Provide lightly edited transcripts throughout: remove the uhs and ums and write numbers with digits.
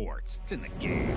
sport. It's in the game.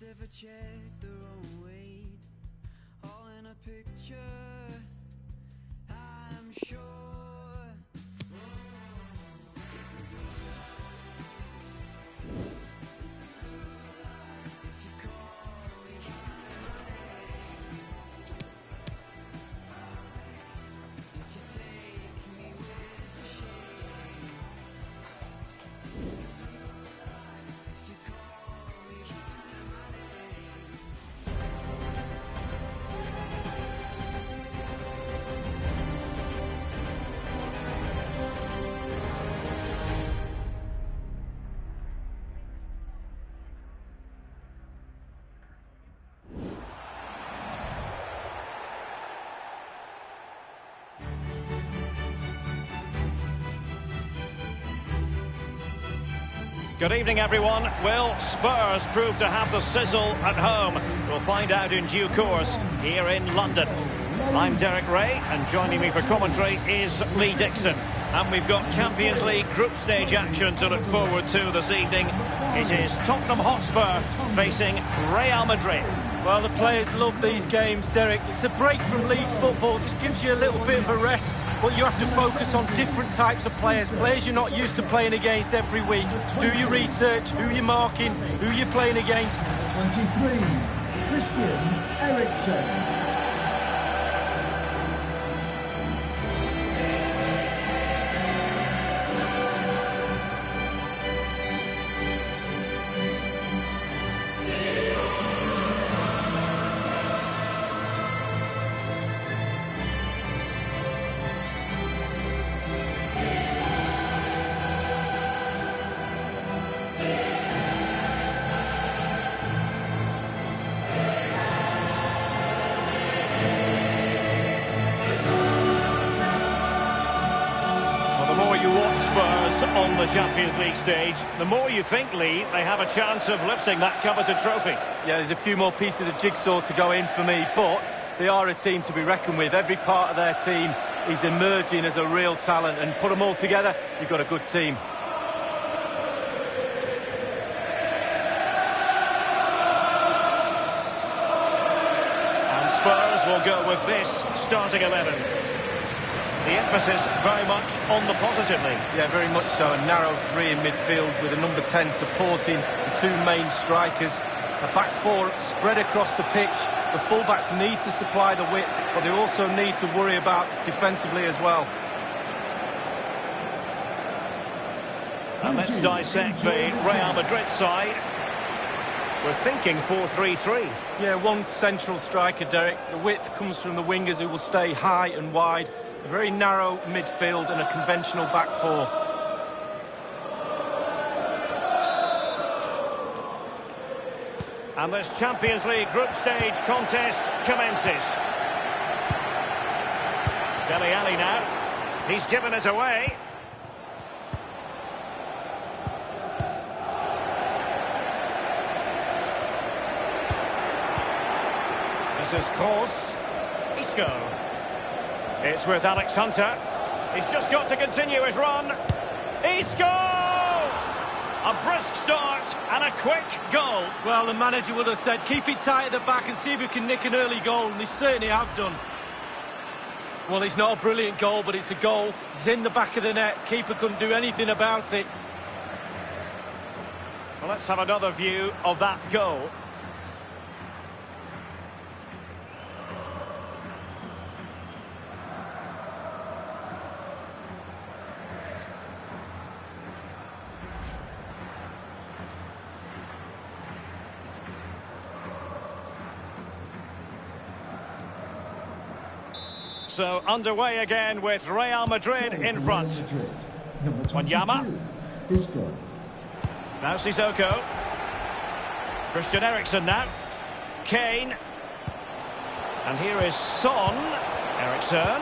Ever check their own weight, all in a picture, I'm sure. It's the good life. If you call me by my name, if you take me with the shame, it's the good life. If you call me by my name. Good evening, everyone. Will Spurs prove to have the sizzle at home? We'll find out in due course here in London. I'm Derek Ray, and joining me for commentary is Lee Dixon. And we've got Champions League group stage action to look forward to this evening. It is Tottenham Hotspur facing Real Madrid. Well, the players love these games, Derek. It's a break from league football, just gives you a little bit of a rest, but you have to focus on different types of players you're not used to playing against every week. Do your research, who you're marking, who you're playing against. 23, Christian Eriksen. On the Champions League stage, the more you think, Lee, they have a chance of lifting that coveted trophy. Yeah, there's a few more pieces of the jigsaw to go in for me, but they are a team to be reckoned with. Every part of their team is emerging as a real talent, and put them all together, you've got a good team. And Spurs will go with this starting 11. The emphasis very much on the positive, Lee. Yeah, very much so. A narrow three in midfield with a number 10 supporting the two main strikers. A back four spread across the pitch. The fullbacks need to supply the width, but they also need to worry about defensively as well. And let's dissect the Real Madrid side. We're thinking 4-3-3. Yeah, one central striker, Derek. The width comes from the wingers who will stay high and wide. A very narrow midfield and a conventional back four. And this Champions League group stage contest commences. Dele Alli now. He's given it away. This is Kroos. Isco. It's with Alex Hunter. He's just got to continue his run. Isco! A brisk start and a quick goal. Well, the manager would have said, keep it tight at the back and see if we can nick an early goal, and they certainly have done. Well, it's not a brilliant goal, but it's a goal. It's in the back of the net. Keeper couldn't do anything about it. Well, let's have another view of that goal. So underway again with Real Madrid in front. Number 22, Wanyama. Isco. Now Sissoko. Christian Eriksen now. Kane. And here is Son. Eriksen.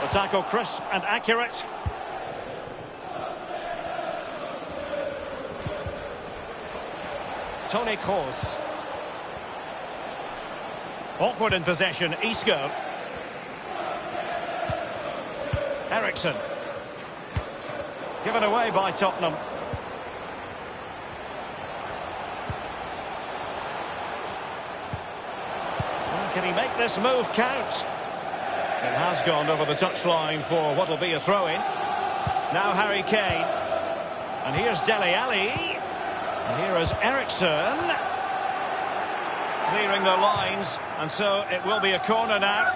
The tackle crisp and accurate. Toni Kroos. Awkward in possession. Isco. Eriksen. Given away by Tottenham. Well, can he make this move count? It has gone over the touchline for what will be a throw-in. Now Harry Kane. And here's Dele Alli. And here is Eriksen. Clearing the lines. And so it will be a corner now.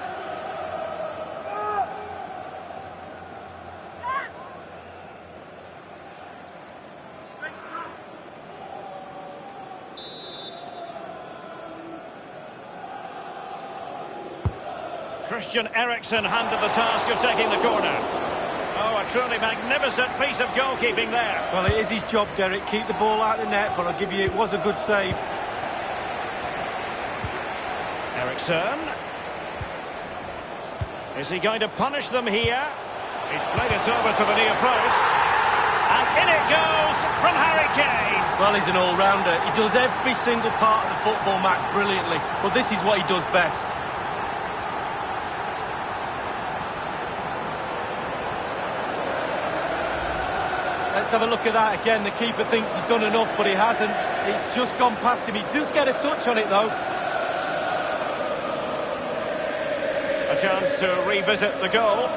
Christian Eriksen handed the task of taking the corner. Oh, a truly magnificent piece of goalkeeping there. Well, it is his job, Derek. Keep the ball out of the net, but I'll give you, it was a good save. Eriksen. Is he going to punish them here? He's played it over to the near post. And in it goes from Harry Kane. Well, he's an all-rounder. He does every single part of the football match brilliantly. But this is what he does best. Let's have a look at that again. The keeper thinks he's done enough, but he hasn't. It's just gone past him. He does get a touch on it, though. A chance to revisit the goal.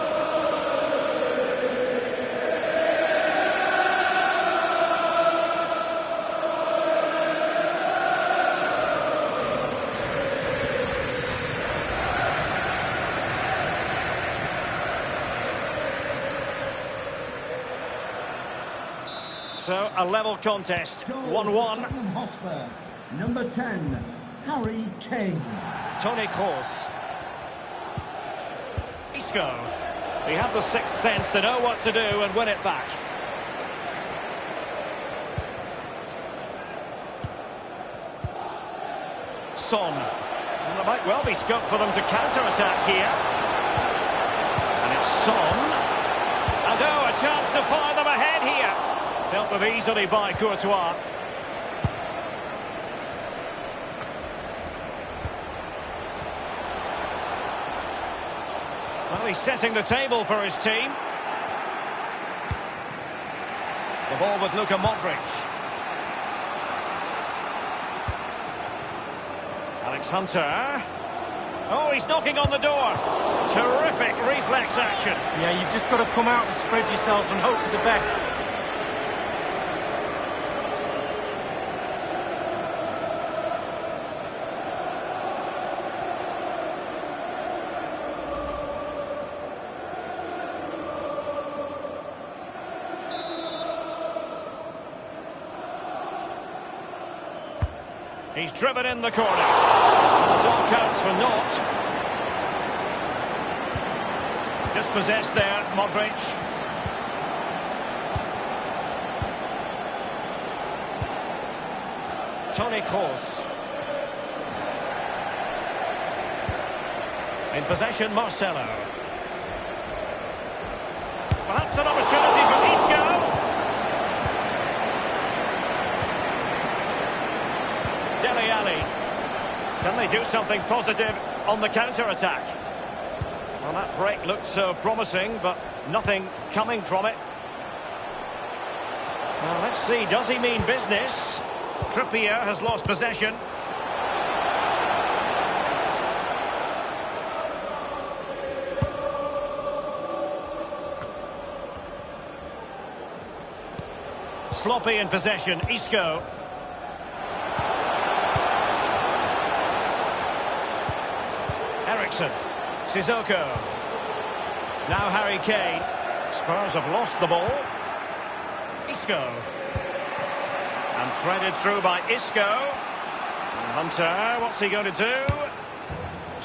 So, a level contest, 1-1. Tottenham Hotspur. Number 10, Harry Kane. Toni Kroos. Isco. He had the sixth sense to know what to do and win it back. Son. And there might well be scope for them to counter-attack here. And it's Son. And oh, a chance to fire them ahead here. Dealt with easily by Courtois. Well, he's setting the table for his team. The ball with Luka Modric. Alex Hunter. Oh, he's knocking on the door. Terrific reflex action. Yeah, you've just got to come out and spread yourself and hope for the best. He's driven in the corner. And it all counts for naught. Just possessed there, Modric. Toni Kroos. In possession, Marcelo. Can they do something positive on the counter-attack? Well, that break looked so promising, but nothing coming from it. Well, let's see, does he mean business? Trippier has lost possession. Sloppy in possession, Isco. Ericsson, Sissoko. Now Harry Kane. Spurs have lost the ball. Isco. And threaded through by Isco. Hunter, what's he going to do?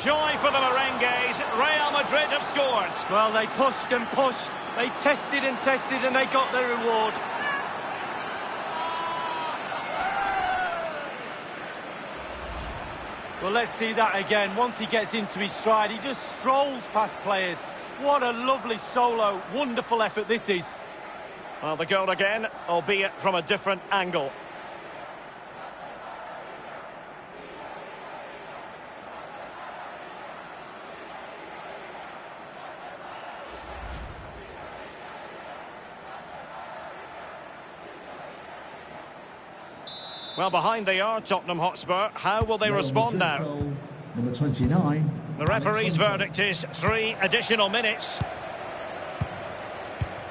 Joy for the Merengues. Real Madrid have scored. Well, they pushed and pushed. They tested and tested and they got their reward. Well, let's see that again. Once he gets into his stride, he just strolls past players. What a lovely solo. Wonderful effort this is. Well, the goal again, albeit from a different angle. Well, behind they are, Tottenham Hotspur. How will they respond now? Number 29. The referee's verdict is 3 additional minutes.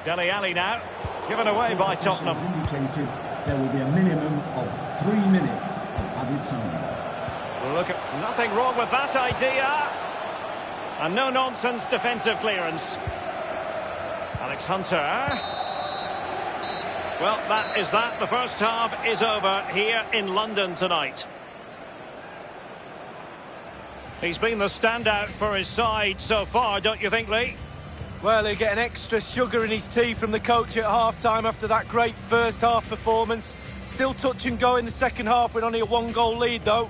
Dele Alli now, given away by Tottenham. Indicated there will be a minimum of 3 minutes of added time. Look at nothing wrong with that idea. And no nonsense defensive clearance. Alex Hunter. Well, that is that. The first half is over here in London tonight. He's been the standout for his side so far, don't you think, Lee? Well, he'll get an extra sugar in his tea from the coach at half-time after that great first-half performance. Still touch and go in the second half with only a 1-goal lead, though.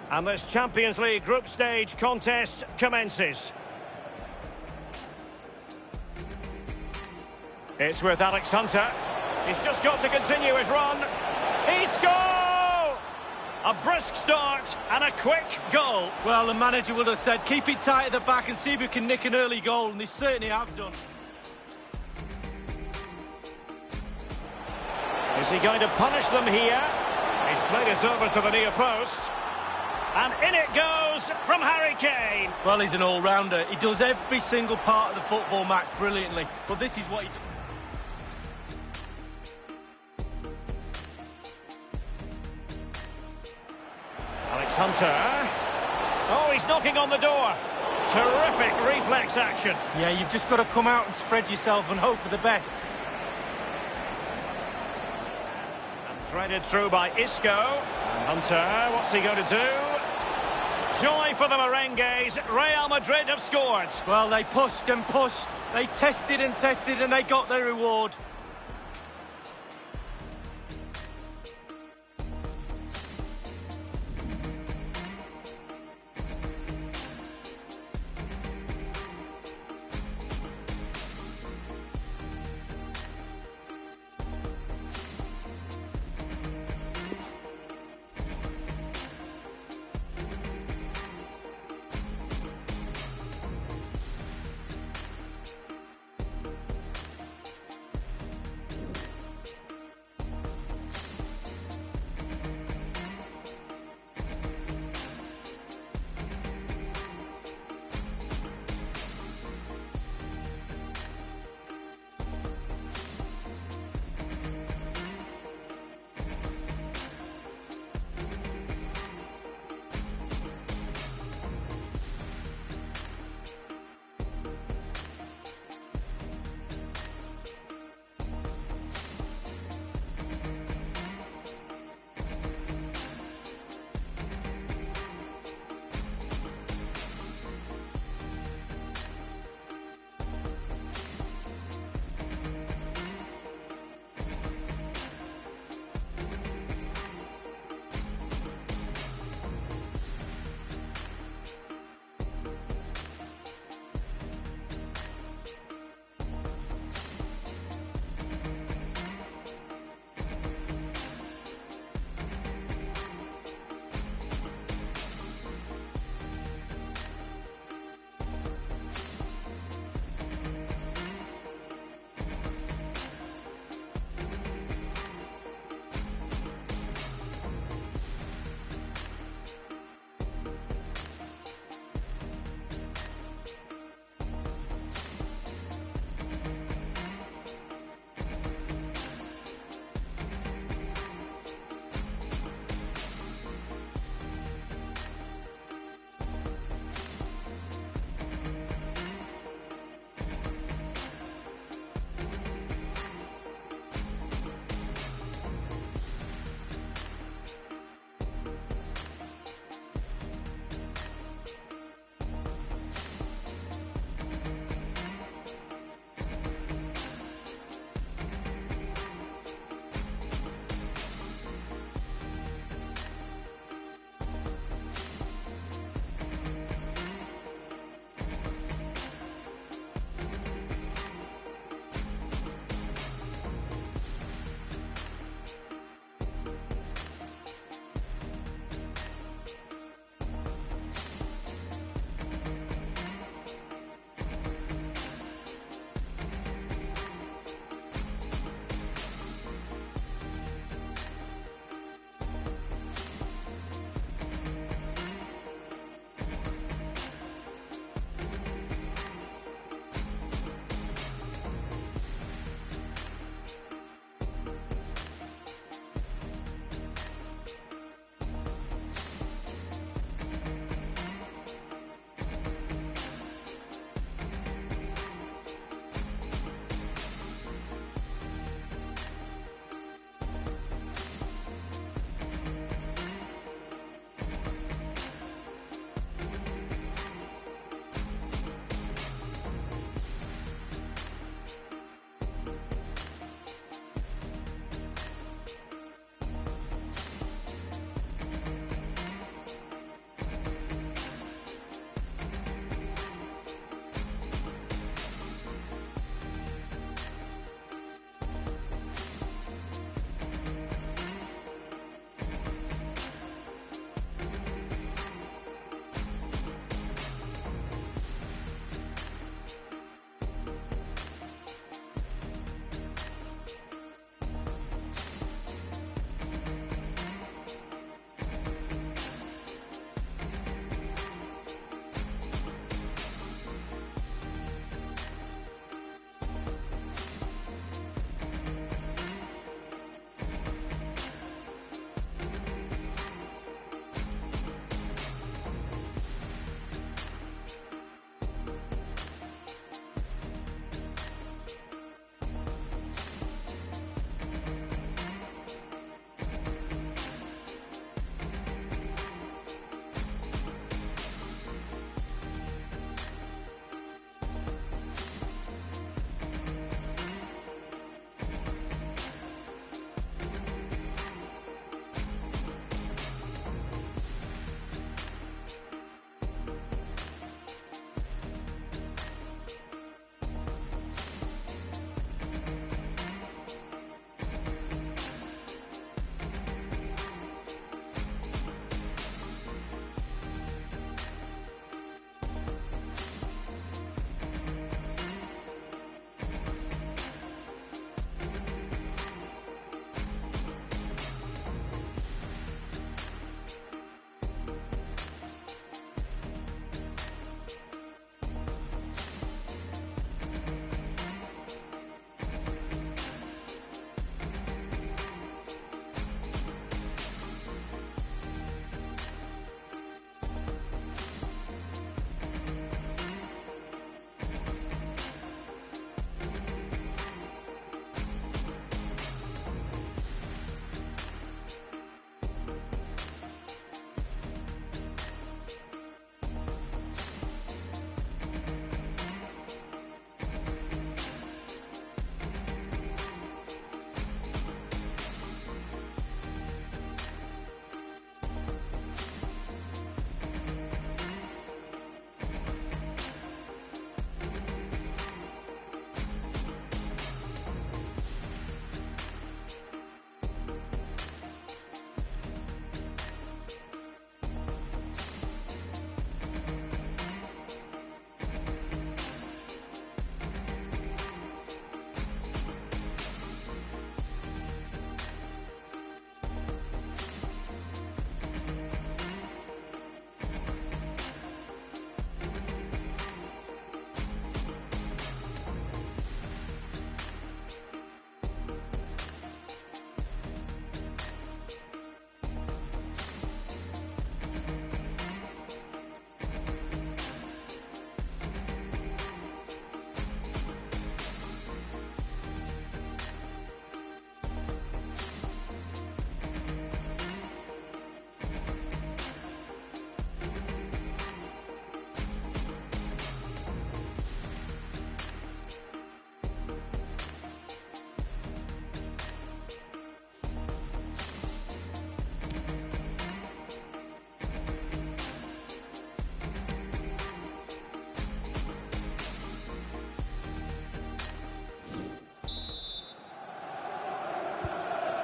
And this Champions League group stage contest commences. It's with Alex Hunter. He's just got to continue his run. He scores! A brisk start and a quick goal. Well, the manager would have said, keep it tight at the back and see if you can nick an early goal, and they certainly have done. Is he going to punish them here? He's played it over to the near post. And in it goes from Harry Kane. Well, he's an all-rounder. He does every single part of the football match brilliantly. But this is what he does. Alex Hunter. Oh, he's knocking on the door. Terrific reflex action. Yeah, you've just got to come out and spread yourself and hope for the best. And threaded through by Isco. And Hunter, what's he going to do? Joy for the Merengues. Real Madrid have scored. Well, they pushed and pushed. They tested and tested and they got their reward.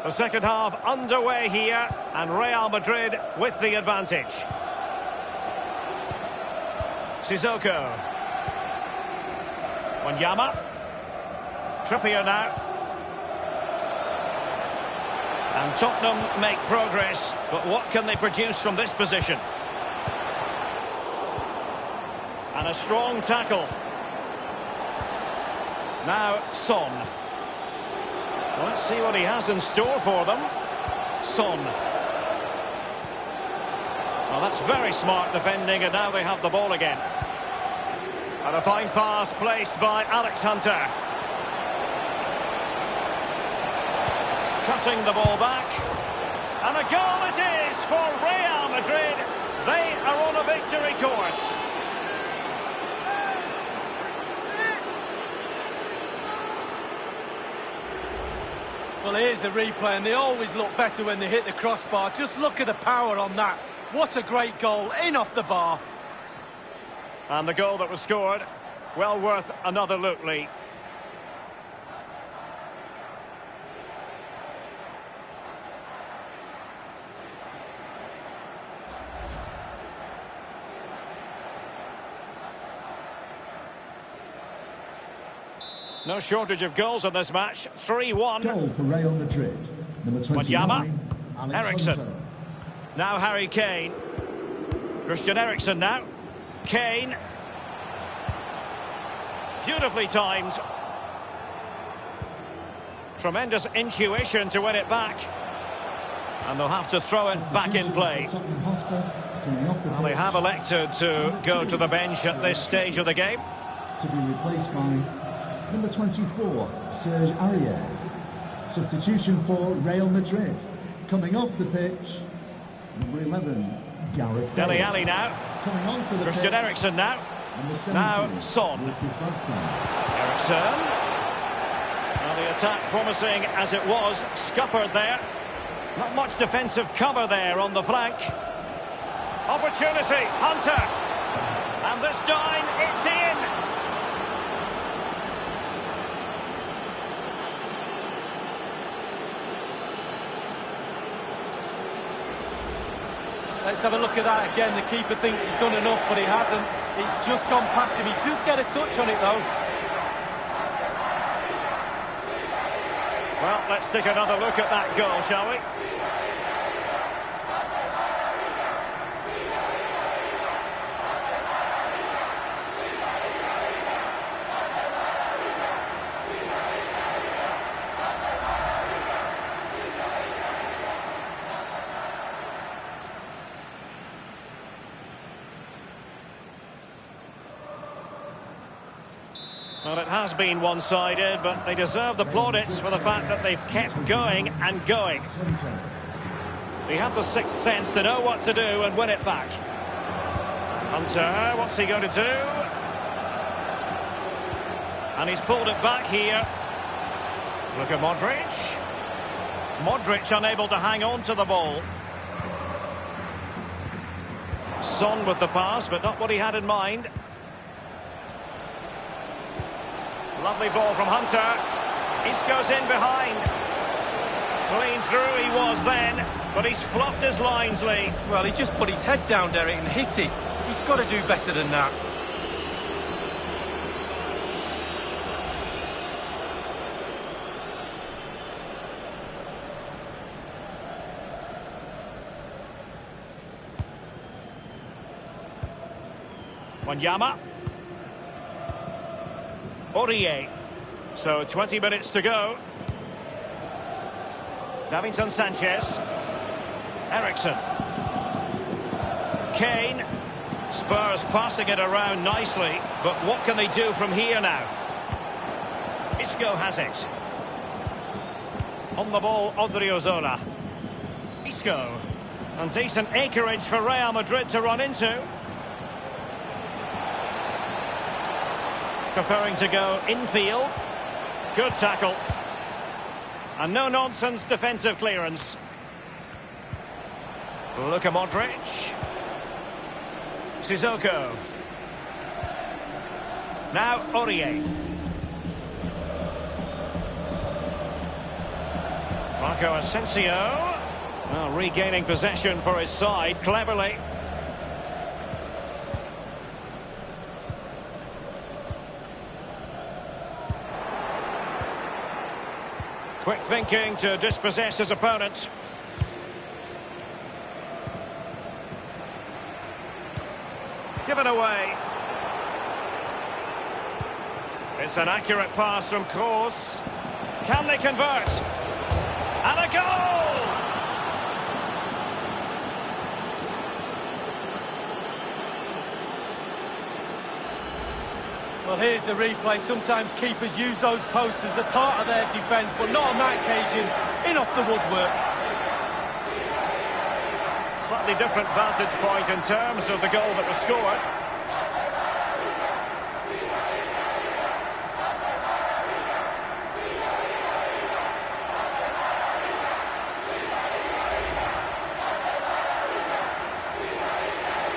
The second half underway here, and Real Madrid with the advantage. Sissoko. Wanyama. Trippier now. And Tottenham make progress, but what can they produce from this position? And a strong tackle. Now Son. Let's see what he has in store for them. Son. Well, that's very smart defending, and now they have the ball again. And a fine pass placed by Alex Hunter. Cutting the ball back. And a goal it is for Real Madrid. They are on a victory course. Well, here's a replay, and they always look better when they hit the crossbar. Just look at the power on that. What a great goal, in off the bar. And the goal that was scored, well worth another look, Lee. No shortage of goals in this match. 3-1. Goal for Real Madrid. Number 29, Wanyama. Alex Eriksen. Hunter. Now Harry Kane. Christian Eriksen now. Kane. Beautifully timed. Tremendous intuition to win it back. And they'll have to throw it back in play. Tottenham Hotspur coming off the Well, they pitch. have elected to go to the bench at this stage of the game. To be replaced by number 24, Serge Aurier. Substitution for Real Madrid. Coming off the pitch, number 11, Gareth Bale. Dele Alli now. Coming onto the Christian pitch, Eriksen now. number 17, Now Son. Lucas Vazquez. Eriksen. Well, the attack promising as it was. Scuppered there. Not much defensive cover there on the flank. Opportunity. Hunter. And this time it's in. Let's have a look at that again. The keeper thinks he's done enough, but he hasn't. It's just gone past him. He does get a touch on it, though. Well, let's take another look at that goal, shall we? Well, it has been one-sided, but they deserve the plaudits for the fact that they've kept going and going. They have the sixth sense to know what to do and win it back. Hunter, what's he going to do? And he's pulled it back here. Look at Modric. Modric unable to hang on to the ball. Son with the pass, but not what he had in mind. Lovely ball from Hunter. Isco's in behind. Clean through he was then, but he's fluffed his lines, Lee. Well, he just put his head down, Derek, and hit it. He's got to do better than that. Wanyama. Aurier. So 20 minutes to go. Davinson Sanchez. Eriksen. Kane. Spurs passing it around nicely, but what can they do from here now? Isco has it. On the ball, Odriozola. Isco. And decent acreage for Real Madrid to run into. Preferring to go infield. Good tackle. And no-nonsense defensive clearance. Luka Modric. Sissoko. Now Aurier. Marco Asensio. Well, regaining possession for his side cleverly. Quick thinking to dispossess his opponent. Given away. It's an accurate pass from Kroos. Can they convert? And a goal! Well, here's the replay. Sometimes keepers use those posts as the part of their defence, but not on that occasion. In off the woodwork. Slightly different vantage point in terms of the goal that was scored.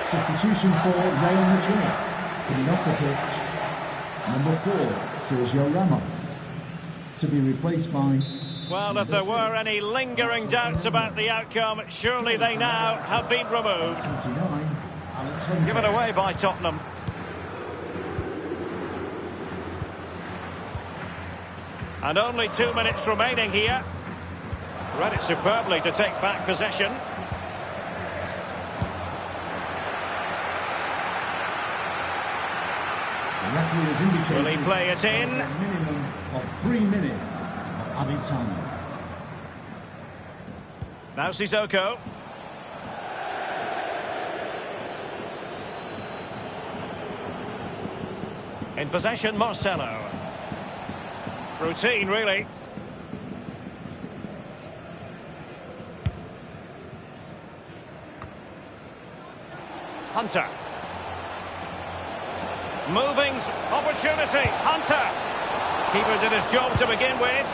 Substitution for Real Madrid. Coming off the pitch, number 4, Sergio Ramos. To be replaced by... Well, if there were any lingering doubts about the outcome, surely they now have been removed. 29, Alex Hunter. Given away by Tottenham. And only 2 minutes remaining here. Read it superbly to take back possession. The referee has indicated Will he play it in? a minimum of 3 minutes of added time. Now Sissoko. In possession, Marcelo. Routine, really. Hunter. Moving opportunity. Hunter. Keeper did his job to begin with.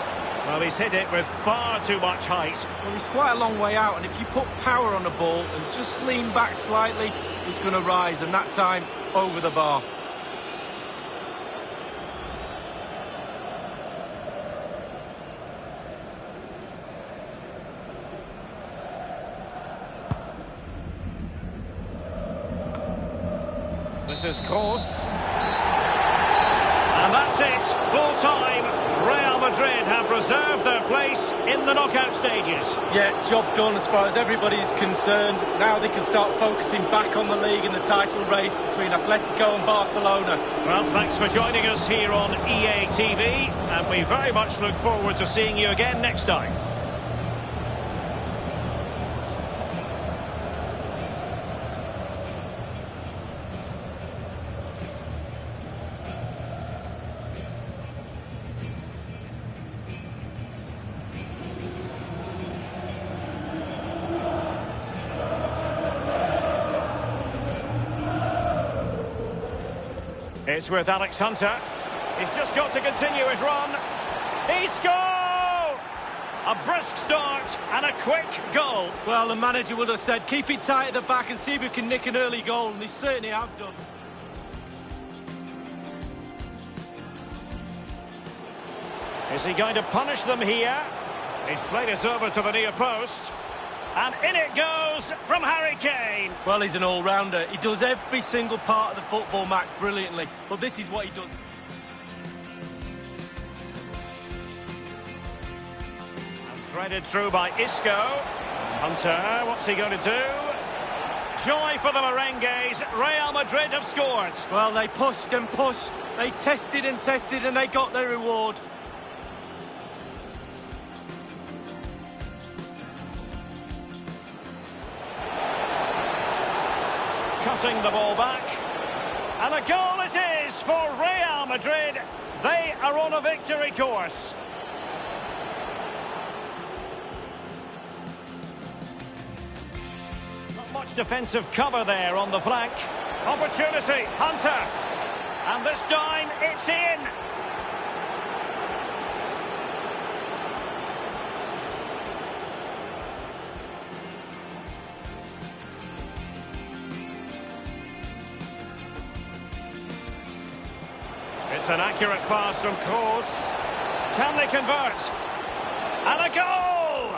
Well, he's hit it with far too much height. Well, he's quite a long way out, and if you put power on the ball and just lean back slightly, it's going to rise, and that time over the bar. This is Kroos. And that's it. Full time. Real Madrid have reserved their place in the knockout stages. Yeah, job done as far as everybody's concerned. Now they can start focusing back on the league and the title race between Atletico and Barcelona. Well, thanks for joining us here on EA TV, and we very much look forward to seeing you again next time. It's with Alex Hunter. He's just got to continue his run. He scored! A brisk start and a quick goal. Well, the manager would have said, keep it tight at the back and see if we can nick an early goal, and they certainly have done. Is he going to punish them here? He's played it over to the near post. And in it goes from Harry Kane. Well, he's an all-rounder. He does every single part of the football match brilliantly. But this is what he does. And threaded through by Isco. Hunter, what's he going to do? Joy for the Merengues. Real Madrid have scored. Well, they pushed and pushed. They tested and tested, and they got their reward. Cutting the ball back. And a goal it is for Real Madrid. They are on a victory course. Not much defensive cover there on the flank. Opportunity, Hunter. And this time, it's in. It's an accurate pass from Kroos. Can they convert? And a goal!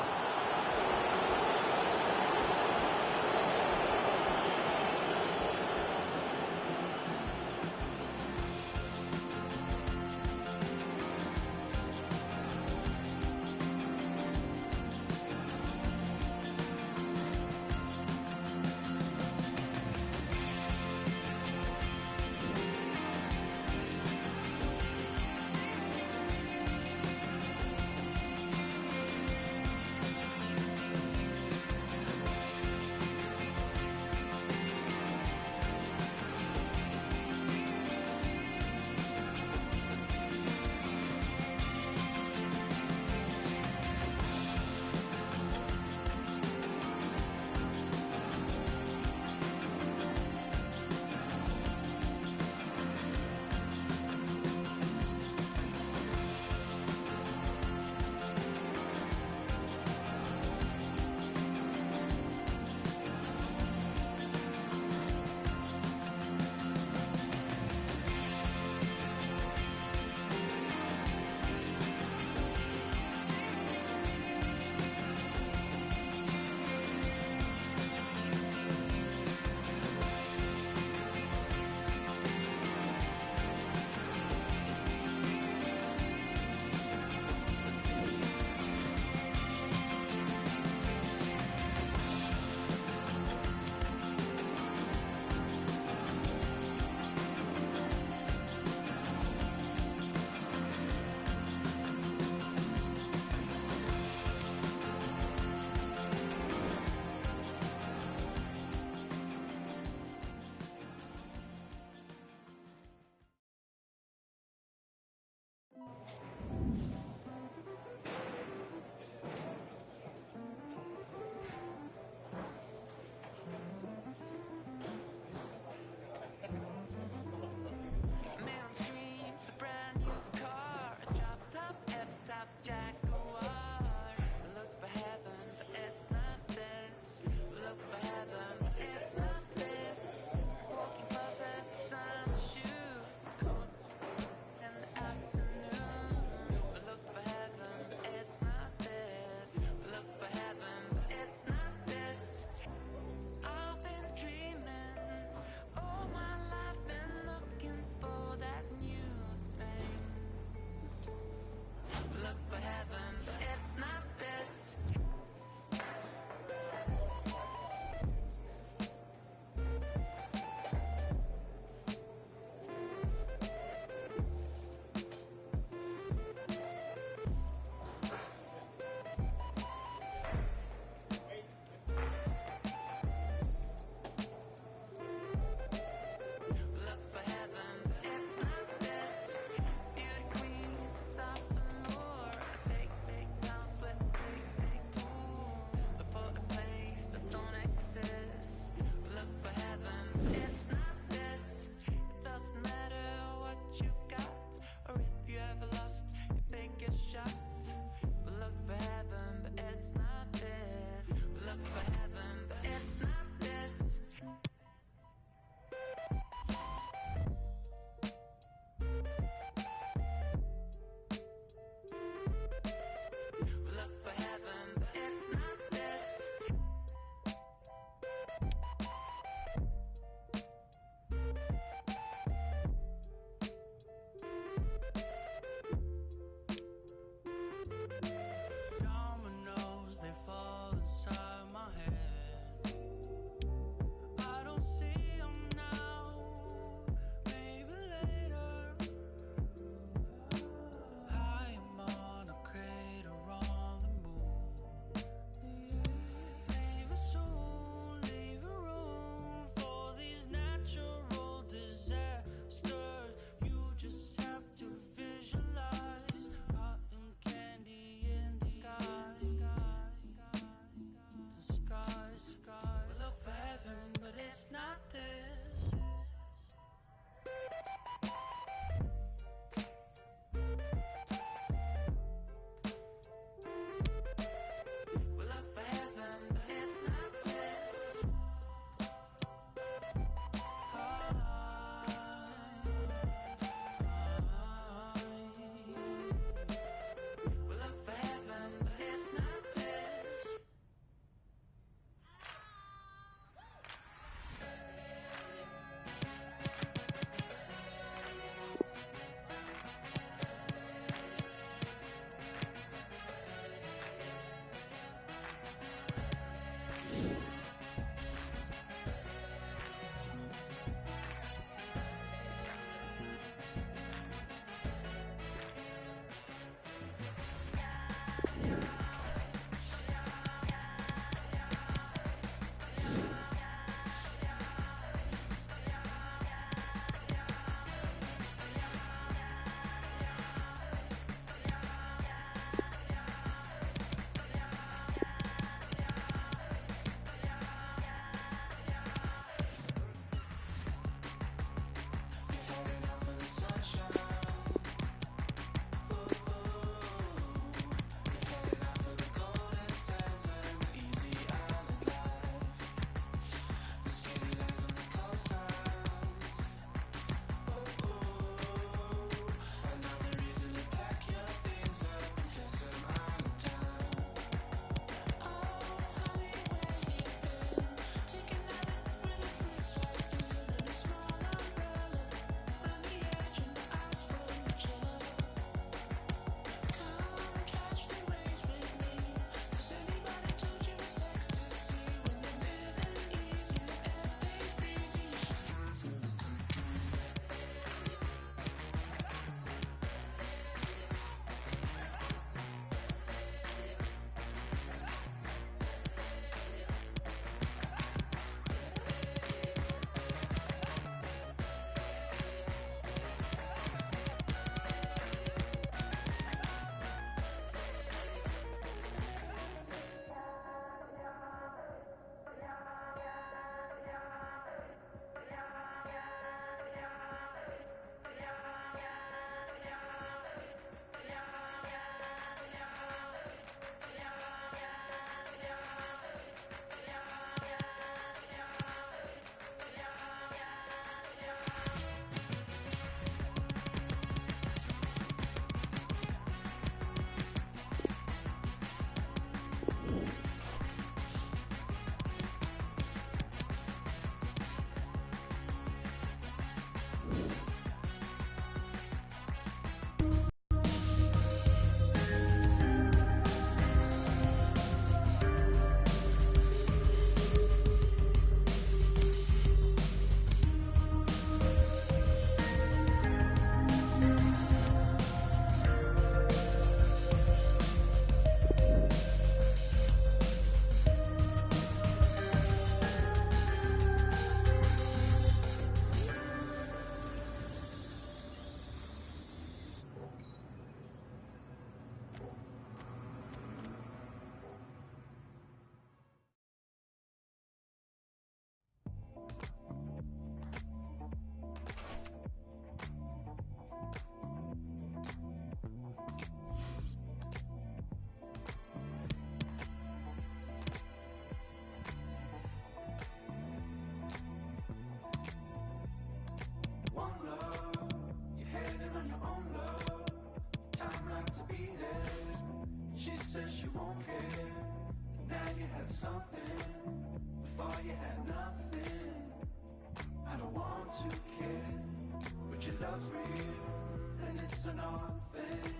for nothing.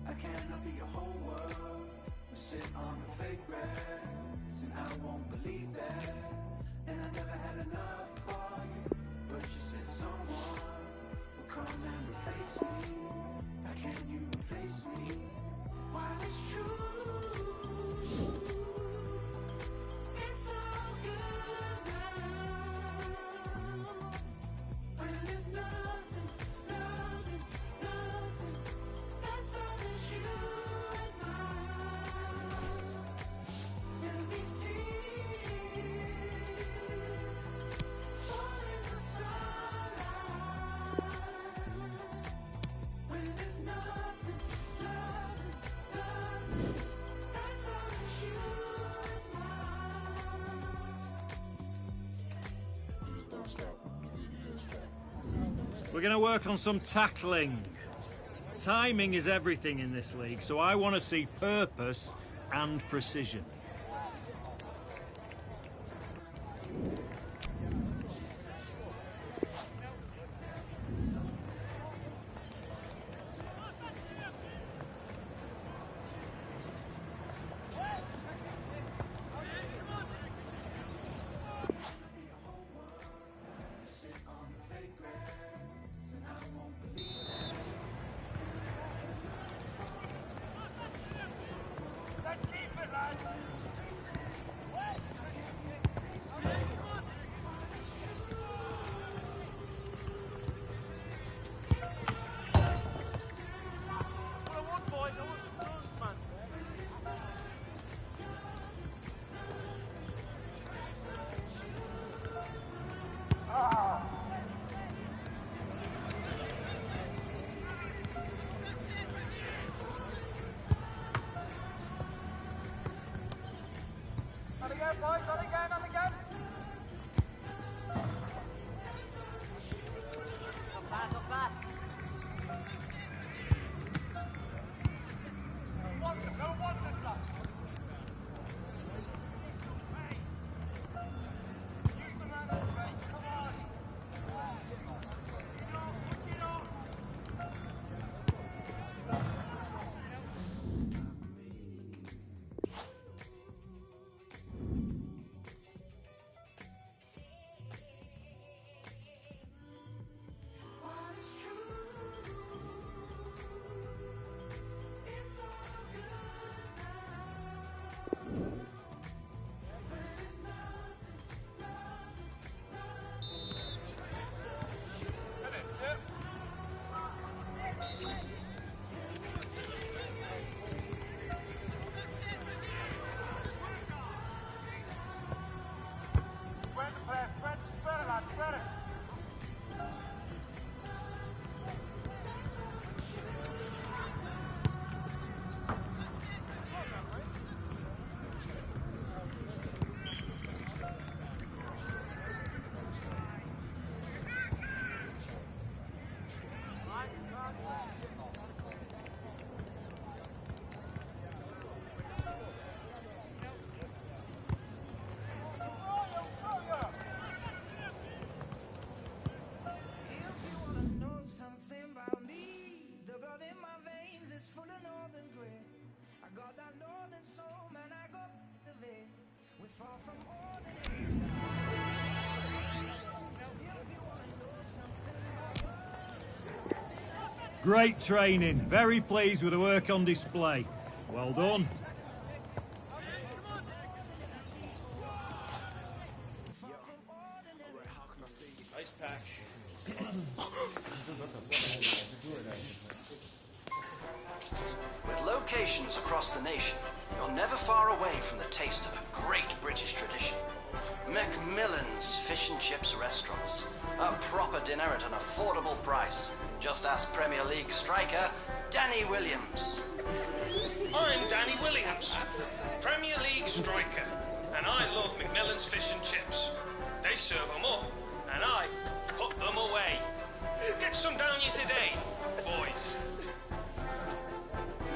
I cannot be your whole world. We sit on the fake grass, and I won't believe that. And I never had enough for you, but you said someone will come and replace me. How can you replace me? While it's true, it's all good now. When there's nothing, nothing, nothing, that's all that's you and mine. And these tears fall in the sunlight. When there's nothing, nothing, nothing, that's all that's you and mine. We're going to work on some tackling. Timing is everything in this league, so I want to see purpose and precision. Great training. Very pleased with the work on display. Well done. Ice pack. With locations across the nation, you're never far away from the taste of a great British tradition. Macmillan's Fish and Chips Restaurants. A proper dinner at an affordable price. Just ask Premier League striker Danny Williams. I'm Danny Williams, Premier League striker, and I love Macmillan's Fish and Chips. They serve them up, and I put them away. Get some down you today, boys.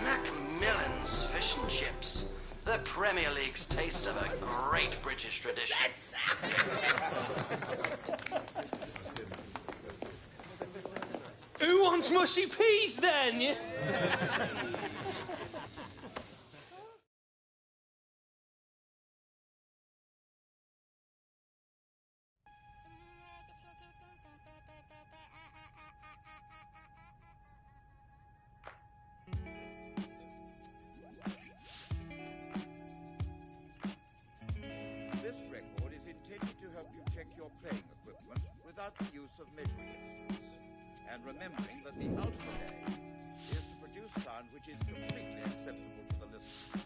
Macmillan's Fish and Chips. The Premier League's taste of a great British tradition. Who John's mushy peas then, yeah? This record is intended to help you check your playing equipment without the use of measuring instruments, and remembering that the ultimate aim is to produce sound which is completely acceptable to the listener.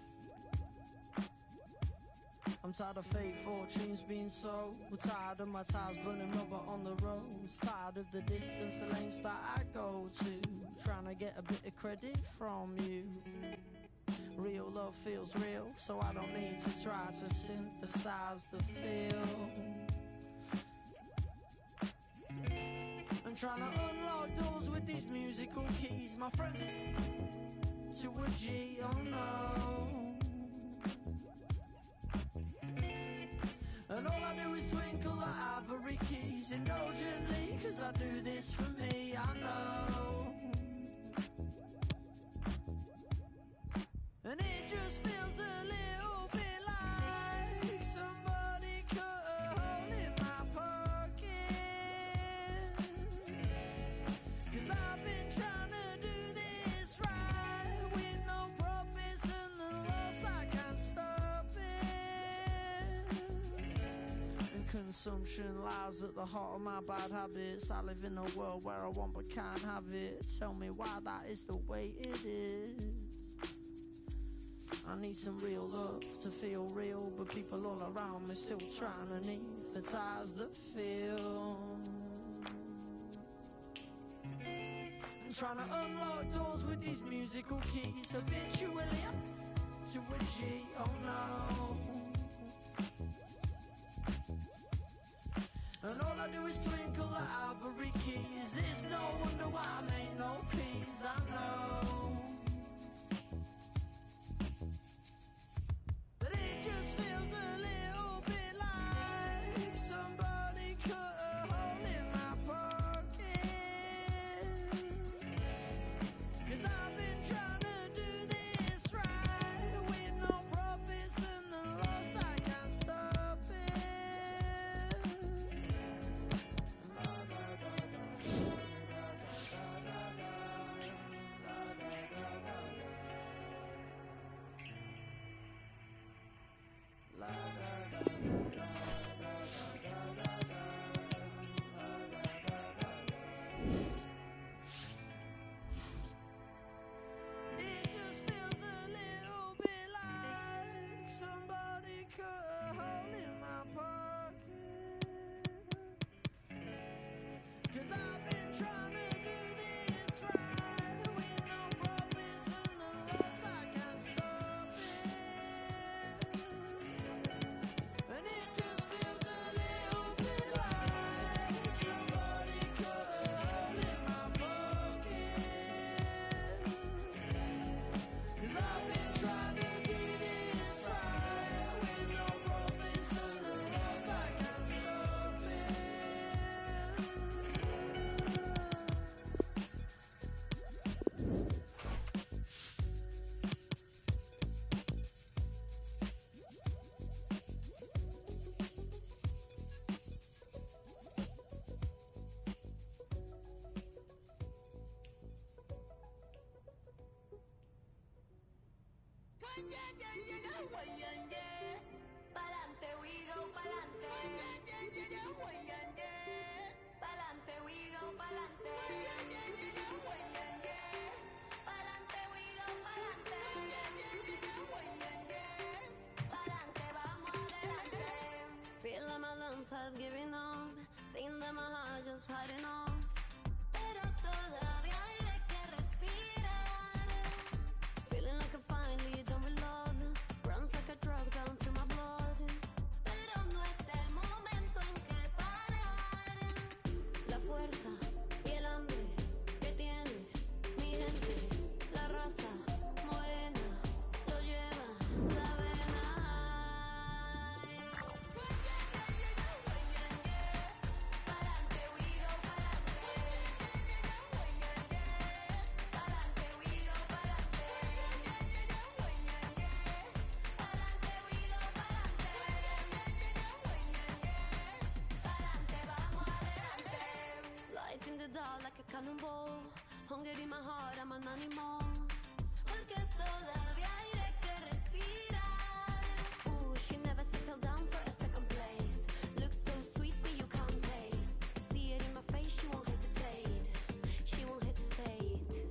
I'm tired of fate fortunes being sold. We're tired of my tires burning rubber on the roads. Tired of the distance, the lengths that I go to, trying to get a bit of credit from you. Real love feels real, so I don't need to try to synthesize the feel. I'm trying to unlock doors with these musical keys. My friends to a G, oh no. And all I do is twinkle the ivory keys indulgently, 'cause I do this for me, I know. And it just feels a little bit like somebody cut a hole in my pocket. 'Cause I've been trying to do this right, with no profits and the loss, I can't stop it. And consumption lies at the heart of my bad habits. I live in a world where I want but can't have it. Tell me why that is the way it is. I need some real love to feel real, but people all around me still trying to anesthetize the feel. I'm trying to unlock doors with these musical keys, habitually up to a G, oh no. And all I do is twinkle the ivory keys. It's no wonder why I make no peace, I know. But it just feels a little bit like somebody cut a hole in my pocket. 'Cause I've been trying to do this right, with no profits and the loss, I can't stop it. It just feels a little bit like somebody cut a hole in my pocket. 'Cause I've been trying to do this right, with no profits and the loss, I can't stop it. And it just feels a little bit like somebody cut a hole in my pocket. 'Cause I've been trying to do this right, with no profits and the loss, I can't stop it. Pa'lante we go, pa'lante. Pa'lante we go, pa'lante. Pa'lante we go, pa'lante. Pa'lante, vamos adelante. Feel like my lungs have given up. Think that my heart just had enough. Pero todavía hay de que respirar. Feeling like I'm finally done with love. Runs like a drug down to my blood. Pero no es el momento en que parar. La fuerza y el hambre que tiene mi gente. La raza morena lo lleva la vena. Pa'lante we go, pa'lante. cannonball. Hunger in my heart, I'm an animal. Porque todavía hay aire que respirar. Ooh, she never settled down for a second place. Looks so sweet, but you can't taste. See it in my face, she won't hesitate. She won't hesitate.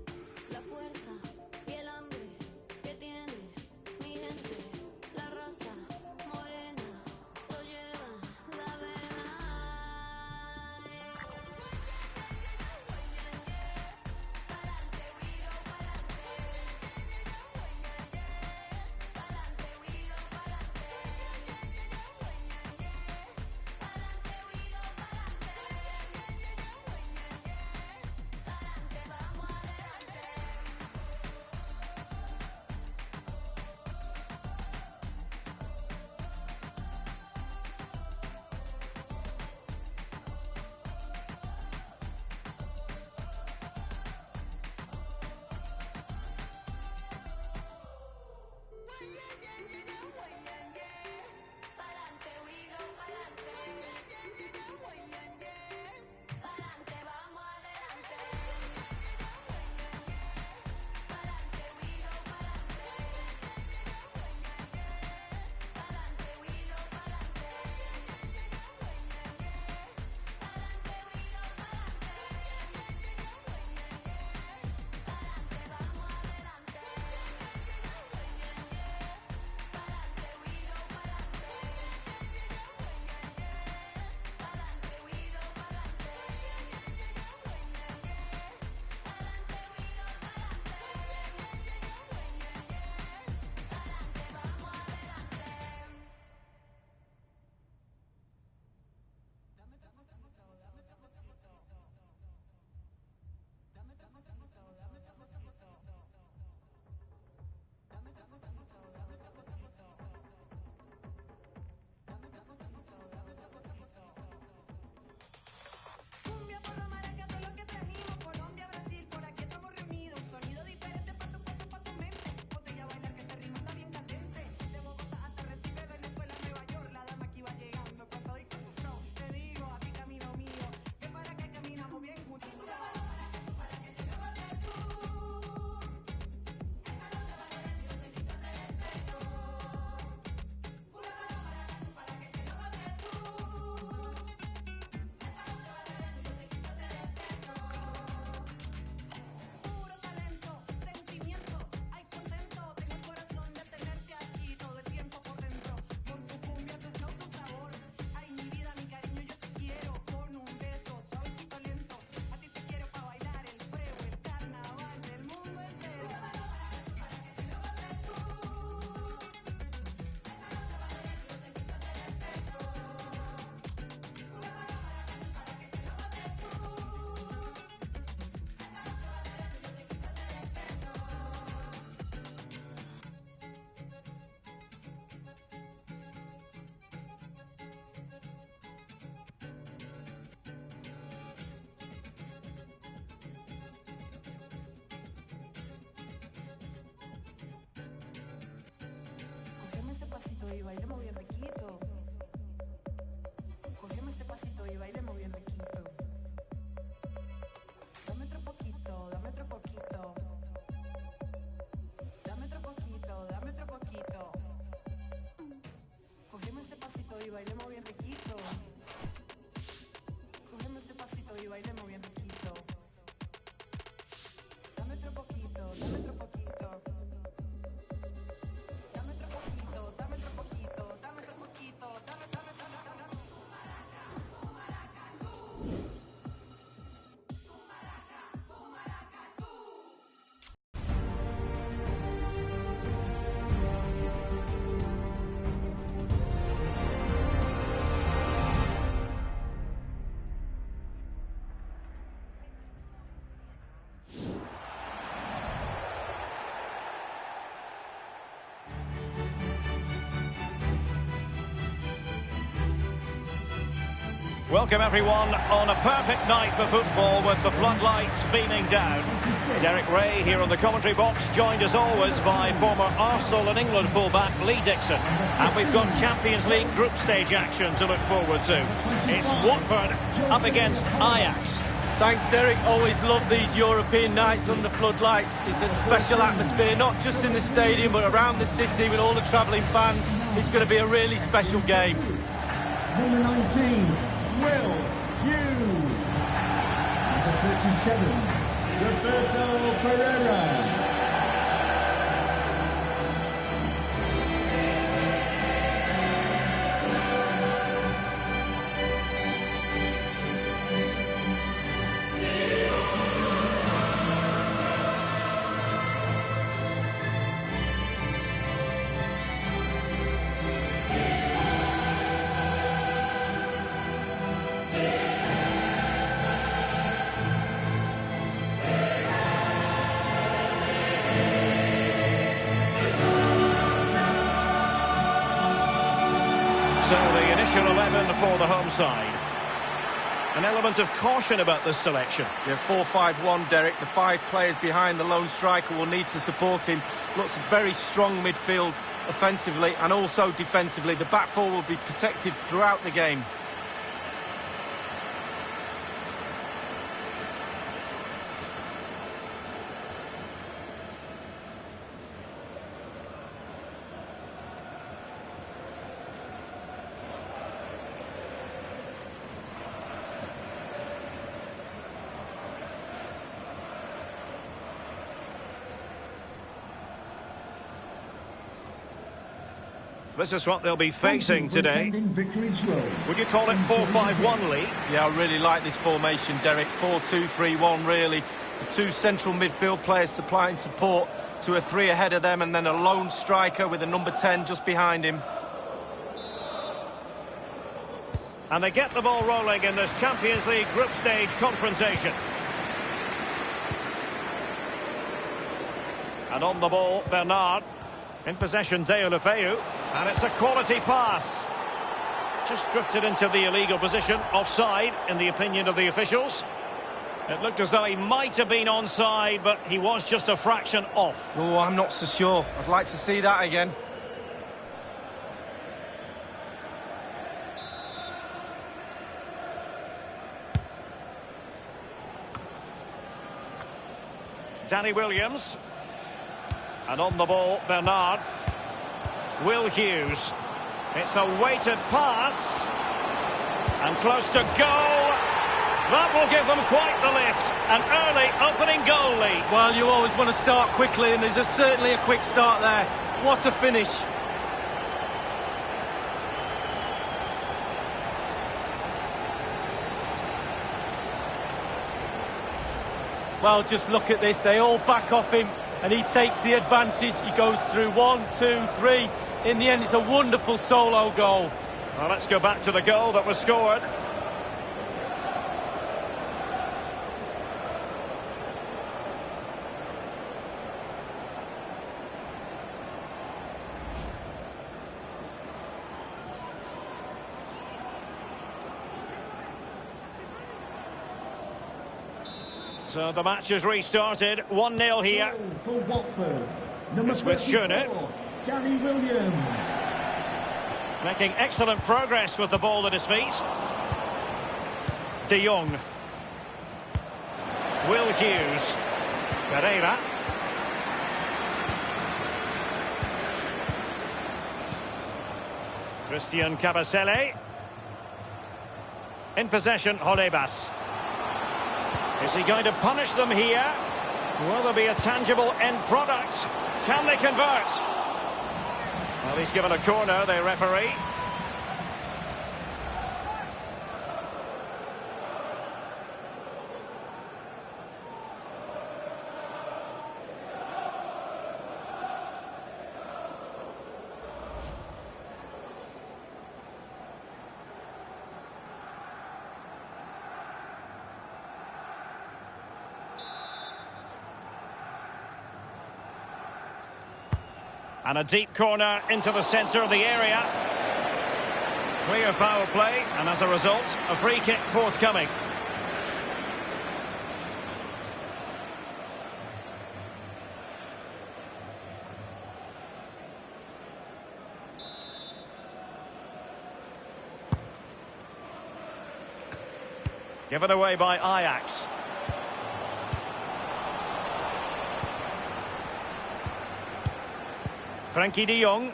La fuerza y el hambre que tiene mi gente. La raza morena lo lleva la vena. Pa'lante we go, pa'lante. Pa'lante we go, pa'lante. Pa'lante we go, pa'lante. Pa'lante, vamos adelante. Pa'lante we go, pa'lante. Pa'lante, vamos adelante. Pa'lante we go, pa'lante. Pa'lante we go, pa'lante. Pa'lante we go, pa'lante. Pa'lante, vamos adelante. Pa'lante we go, pa'lante. Pa'lante we go, pa'lante. Pa'lante we go, pa'lante. Pa'lante, vamos adelante. Cumbia, porro, maraca, todo lo que trajimos. Colombia, Brasil, por aquí estamos reunidos. Sonido diferente pa' tu cuerpo, pa' tu mente. Botella a bailar que este ritmo está bien candente. De Bogotá hasta Recife, Venezuela, Nueva York. La dama aquí va llegando con todo y con su flow. Te digo, a ti camino mío, que para que caminamos bien juntos. Para que te lo pases tú. Esta noche va a llorar si yo te quito ese respeto. Una para que te lo pases tú. Puro talento, sentimiento, ay contento, tengo el corazón de tenerte aquí todo el tiempo por dentro. Con tu cumbia, tu flow, tu sabor, ay mi vida, mi cariño, yo te quiero. Con un beso suavecito lento, a ti te quiero pa' bailar el freo, el carnaval del mundo entero. Para que te lo pases tú. Esta noche va a llorar si yo te quito ese respeto. Para que te lo pases tú. Cógeme este pasito y bailemos bien riquito. Cógeme este pasito y bailemos bien riquito. Dame otro poquito, dame otro poquito. Dame otro poquito, dame otro poquito. Cógeme este pasito y bailemos bien riquito. Cógeme este pasito y bailemos bien riquito. Dame otro poquito, dame otro poquito. Dame otro poquito, dame otro poquito, dame otro poquito, dame. Welcome everyone on a perfect night for football with the floodlights beaming down. Derek Ray here on the commentary box, joined as always by former Arsenal and England fullback Lee Dixon. And we've got Champions League group stage action to look forward to. It's Watford up against Ajax. Thanks, Derek. Always love these European nights under floodlights. It's a special atmosphere, not just in the stadium, but around the city with all the travelling fans. It's going to be a really special game. Number 19, Will Hughes. Number 37, Roberto Pereira. So the initial 11 for the home side. An element of caution about this selection. Yeah, 4-5-1, Derek. The 5 players behind the lone striker will need to support him. Looks very strong midfield offensively and also defensively. The back four will be protected throughout the game. This is what they'll be facing today. Would you call it 4-5-1, Lee? Yeah, I really like this formation, Derek. 4-2-3-1, really. The 2 central midfield players supplying support to a 3 ahead of them, and then a lone striker with a number 10 just behind him. And they get the ball rolling in this Champions League group stage confrontation. And on the ball, Bernard. In possession, Deulofeu. And it's a quality pass. Just drifted into the illegal position, offside, in the opinion of the officials. It looked as though he might have been onside, but he was just a fraction off. Oh, I'm not so sure. I'd like to see that again. Danny Williams. And on the ball, Bernard. Will Hughes. It's a weighted pass. And close to goal. That will give them quite the lift. An early opening goal lead. Well, you always want to start quickly, and there's certainly a quick start there. What a finish. Well, just look at this. They all back off him, and he takes the advantage. He goes through 1, 2, 3. In the end, it's a wonderful solo goal. Well, let's go back to the goal that was scored. So the match has restarted. 1-0 here. For Watford, number It's with 34, Danny Williams. Making excellent progress with the ball at his feet. De Jong. Will Hughes. Pereira. Christian Kabasele. In possession, Holebas. Is he going to punish them here? Will there be a tangible end product? Can they convert? Well, he's given a corner, the referee. And a deep corner into the centre of the area. Clear foul play, and as a result, a free kick forthcoming. Given away by Ajax. Frankie de Jong.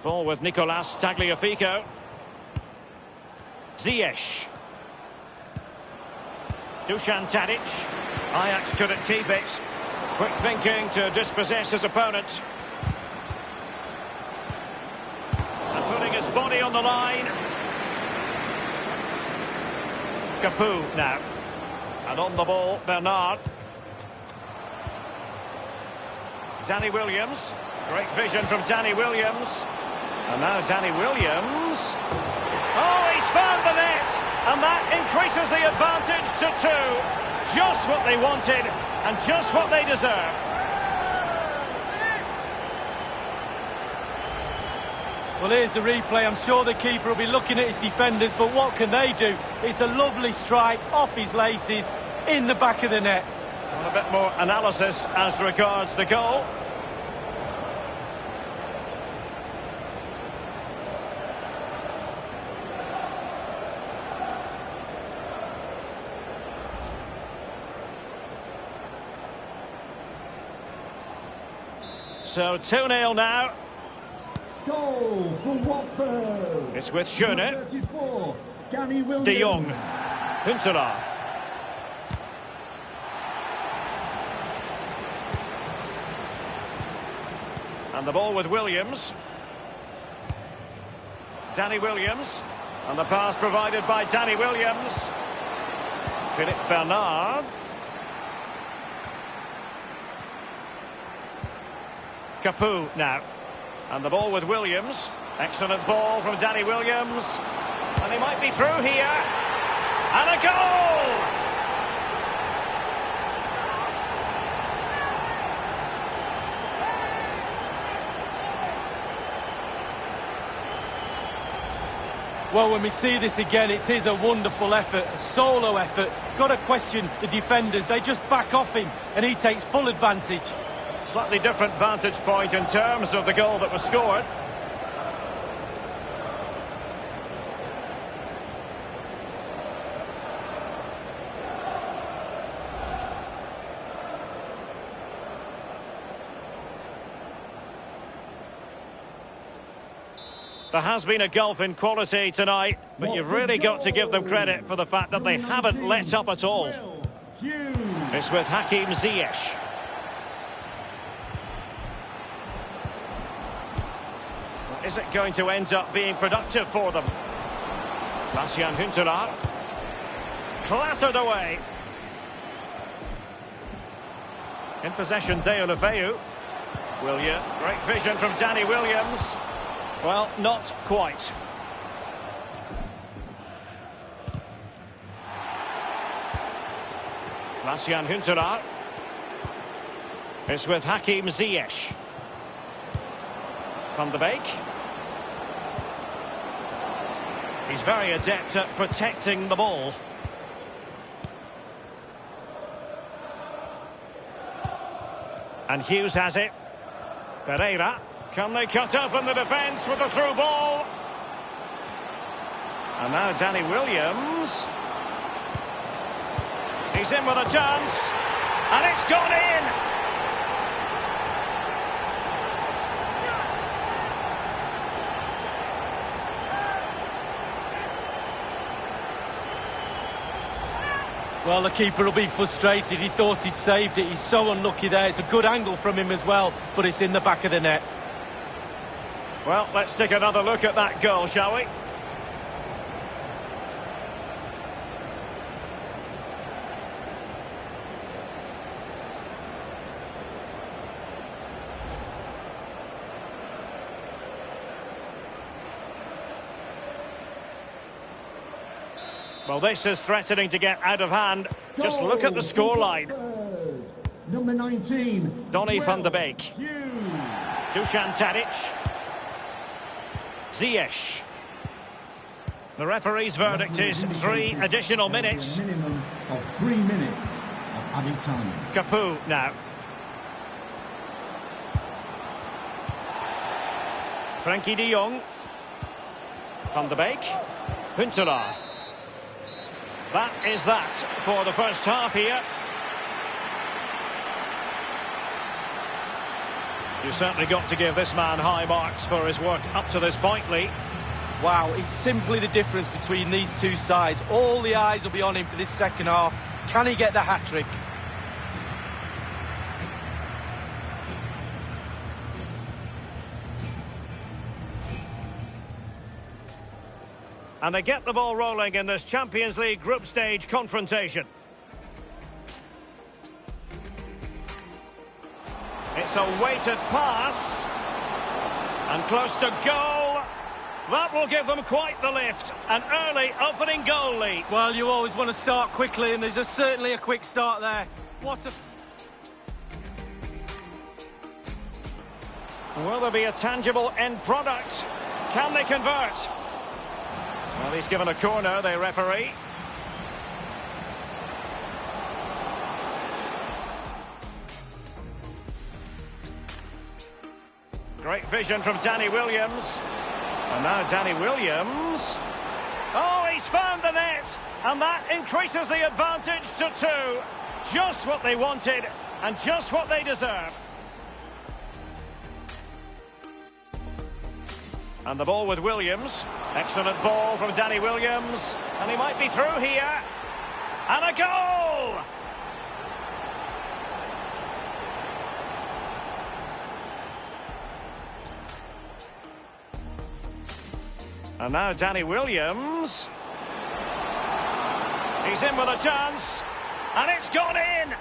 Ball with Nicolas Tagliafico. Ziyech. Dusan Tadic. Ajax couldn't keep it. Quick thinking to dispossess his opponent. And putting his body on the line. Capoue now. And on the ball, Bernard. Danny Williams. Great vision from Danny Williams. And now Danny Williams. Oh, he's found the net. And that increases the advantage to 2. Just what they wanted and just what they deserve. Well, here's the replay. I'm sure the keeper will be looking at his defenders, but what can they do? It's a lovely strike off his laces in the back of the net. Well, a bit more analysis as regards the goal. So 2-0 now. Goal for Watford. It's with Schöne. Number 34, Danny Williams. De Jong. Huntelaar. And the ball with Williams. Danny Williams. And the pass provided by Danny Williams. Philippe Bernard. Capoue now. And the ball with Williams. Excellent ball from Danny Williams. And he might be through here. And a goal! Well, when we see this again, it is a wonderful effort, a solo effort. Got to question the defenders. They just back off him, and he takes full advantage. Slightly different vantage point in terms of the goal that was scored. There has been a gulf in quality tonight, but you've really got to give them credit for the fact that they haven't let up at all. It's with Hakim Ziyech. Is it going to end up being productive for them? Bastian Huntelaar. Clattered away. In possession, Deulofeu. William, great vision from Danny Williams. Well, not quite. Bastian Huntelaar. It's with Hakim Ziyech. Van de Beek. He's very adept at protecting the ball. And Hughes has it. Pereira. Can they cut open the defence with a through ball? And now Danny Williams. He's in with a chance. And it's gone in! Well, the keeper will be frustrated. He thought he'd saved it. He's so unlucky there. It's a good angle from him as well, but it's in the back of the net. Well, let's take another look at that goal, shall we? Well, this is threatening to get out of hand. Just look at the scoreline. Number 19. Donny van de Beek. Dusan Tadic. Ziyech. The referee's verdict is 3 additional minutes. A minimum of 3 minutes of added time. Capoue now. Frankie de Jong. Van de Beek. Huntelaar. That is that for the first half here. You certainly got to give this man high marks for his work up to this point, Lee. Wow, it's simply the difference between these two sides. All the eyes will be on him for this second half. Can he get the hat-trick? And they get the ball rolling in this Champions League group stage confrontation. It's a weighted pass. And close to goal. That will give them quite the lift. An early opening goal lead. Well, you always want to start quickly, and there's certainly a quick start there. What a... Will there be a tangible end product? Can they convert? Well, he's given a corner, the referee. Great vision from Danny Williams. And now Danny Williams. Oh, he's found the net. And that increases the advantage to 2. Just what they wanted and just what they deserve. And the ball with Williams. Excellent ball from Danny Williams. And he might be through here. And a goal! And now Danny Williams. He's in with a chance. And it's gone in!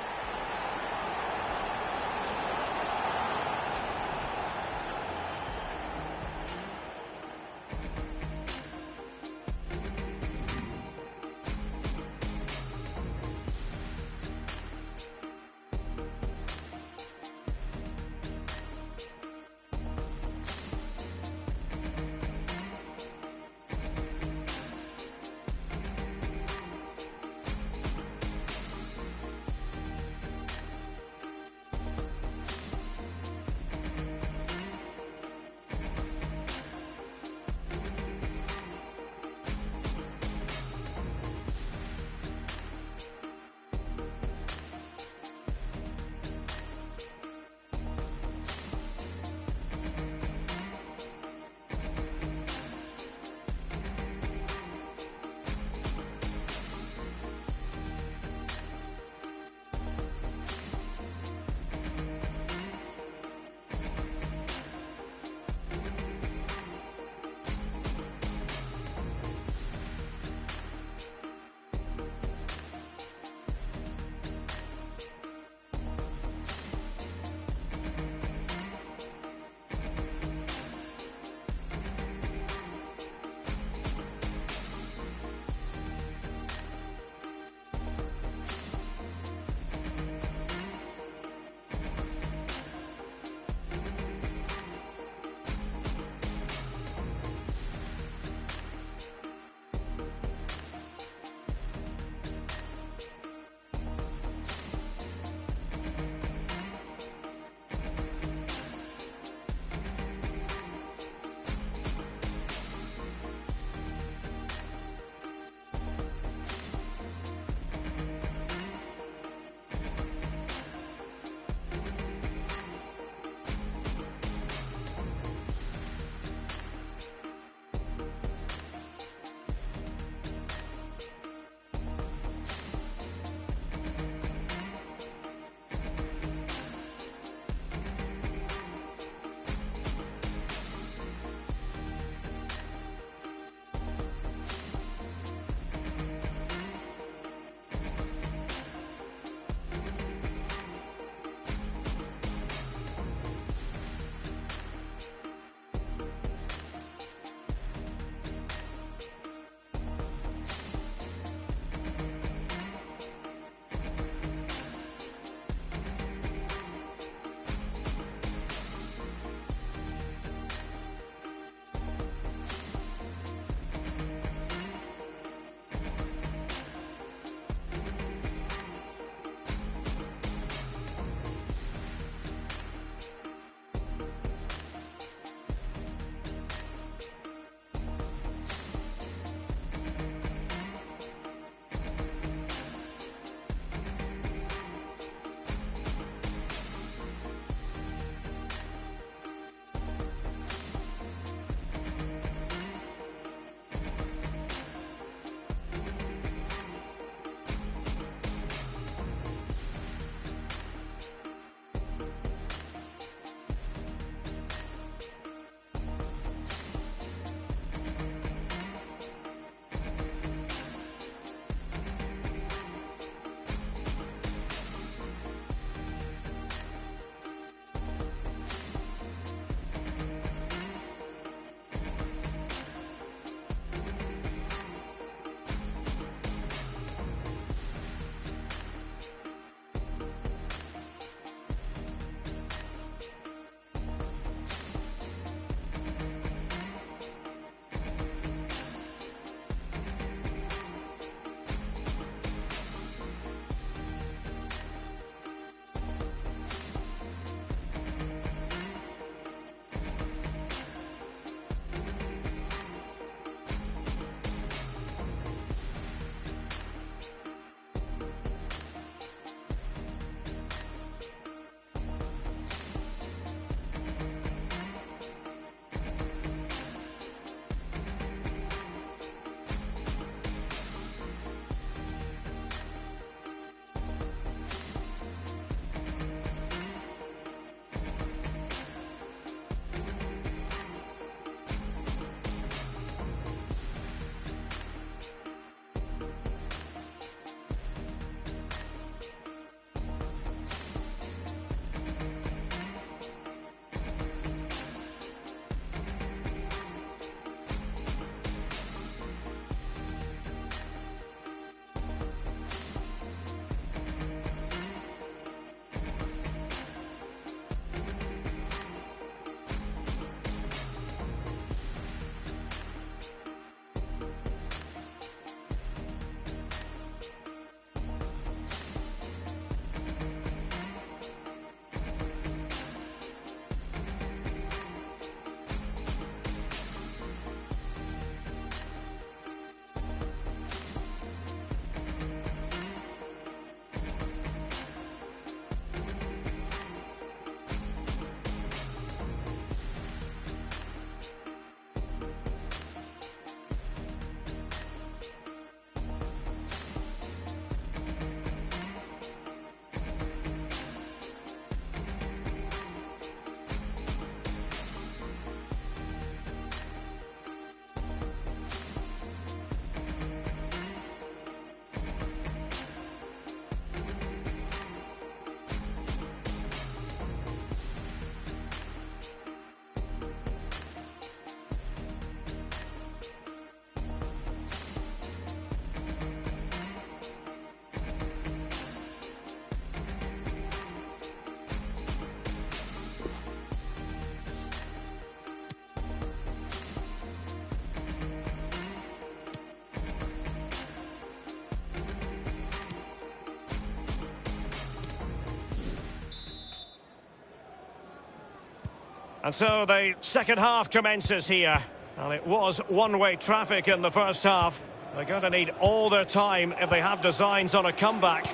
And so the second half commences here. And it was one-way traffic in the first half. They're going to need all their time if they have designs on a comeback.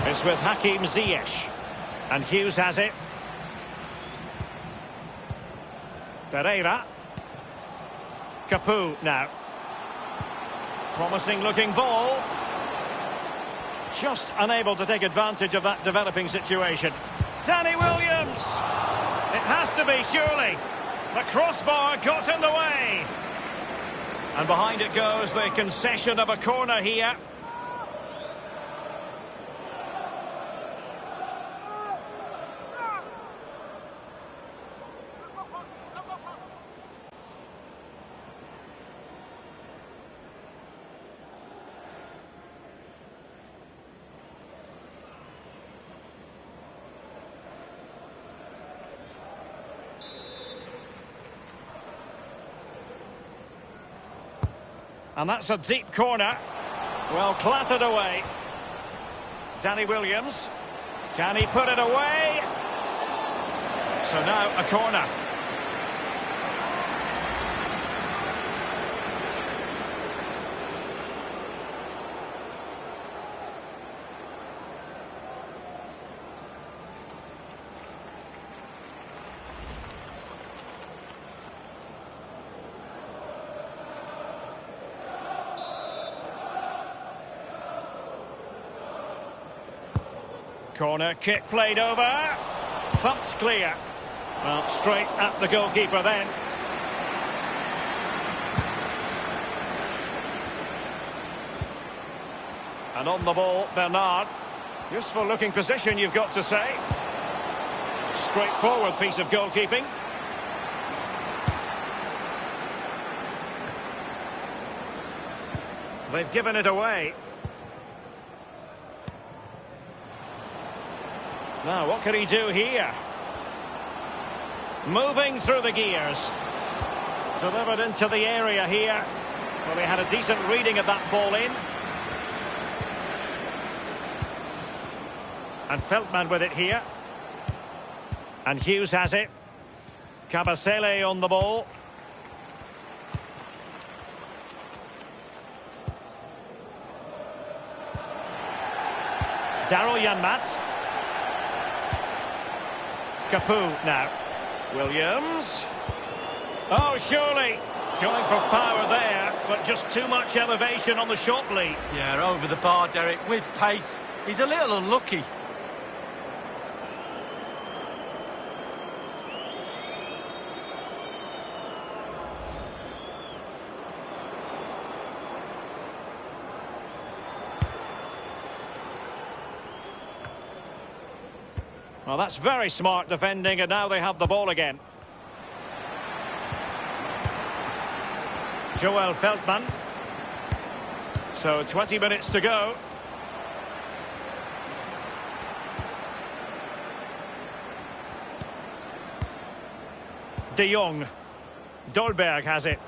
It's with Hakim Ziyech. And Hughes has it. Pereira. Capu now. Promising looking ball. Just unable to take advantage of that developing situation. Danny Williams! It has to be, surely. The crossbar got in the way. And behind it goes the concession of a corner here. And that's a deep corner. Well, clattered away. Danny Williams. Can he put it away? So now a corner. Corner kick played over. Thumped clear. Well, straight at the goalkeeper then. And on the ball, Bernard. Useful looking position, you've got to say. Straightforward piece of goalkeeping. They've given it away. Now, what can he do here? Moving through the gears. Delivered into the area here. Well, they had a decent reading of that ball in. And Feldman with it here. And Hughes has it. Kabasele on the ball. Daryl Janmaat. Capu now. Williams. Oh, surely. Going for power there, but just too much elevation on the short lead. Yeah, over the bar, Derek, with pace. He's a little unlucky. Well, that's very smart defending, and now they have the ball again. Joel Feldman. So 20 minutes to go. De Jong. Dolberg has it.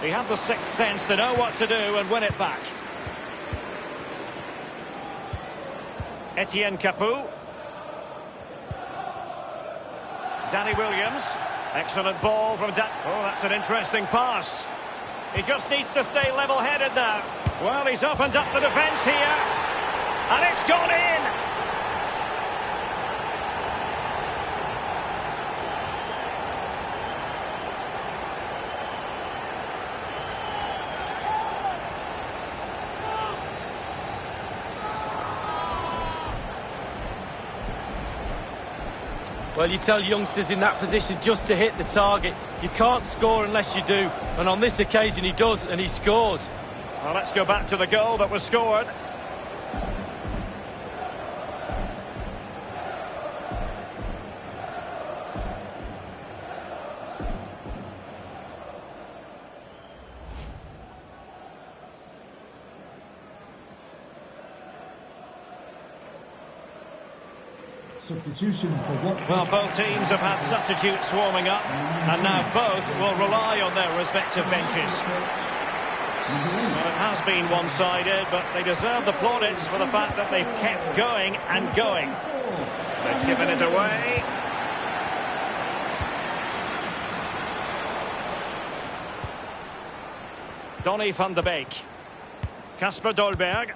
He had the sixth sense to know what to do and win it back. Etienne Capu. Danny Williams. Excellent ball from Dan. Oh, that's an interesting pass. He just needs to stay level-headed now. Well, he's opened up the defence here. And it's gone in. Well, you tell youngsters in that position just to hit the target. You can't score unless you do. And on this occasion, he does, and he scores. Well, let's go back to the goal that was scored. Substitution for Watford. Well, both teams have had substitutes warming up, and now both will rely on their respective benches. Well, it has been one-sided, but they deserve the plaudits for the fact that they've kept going and going. They've given it away. Donny van de Beek. Kasper Dolberg.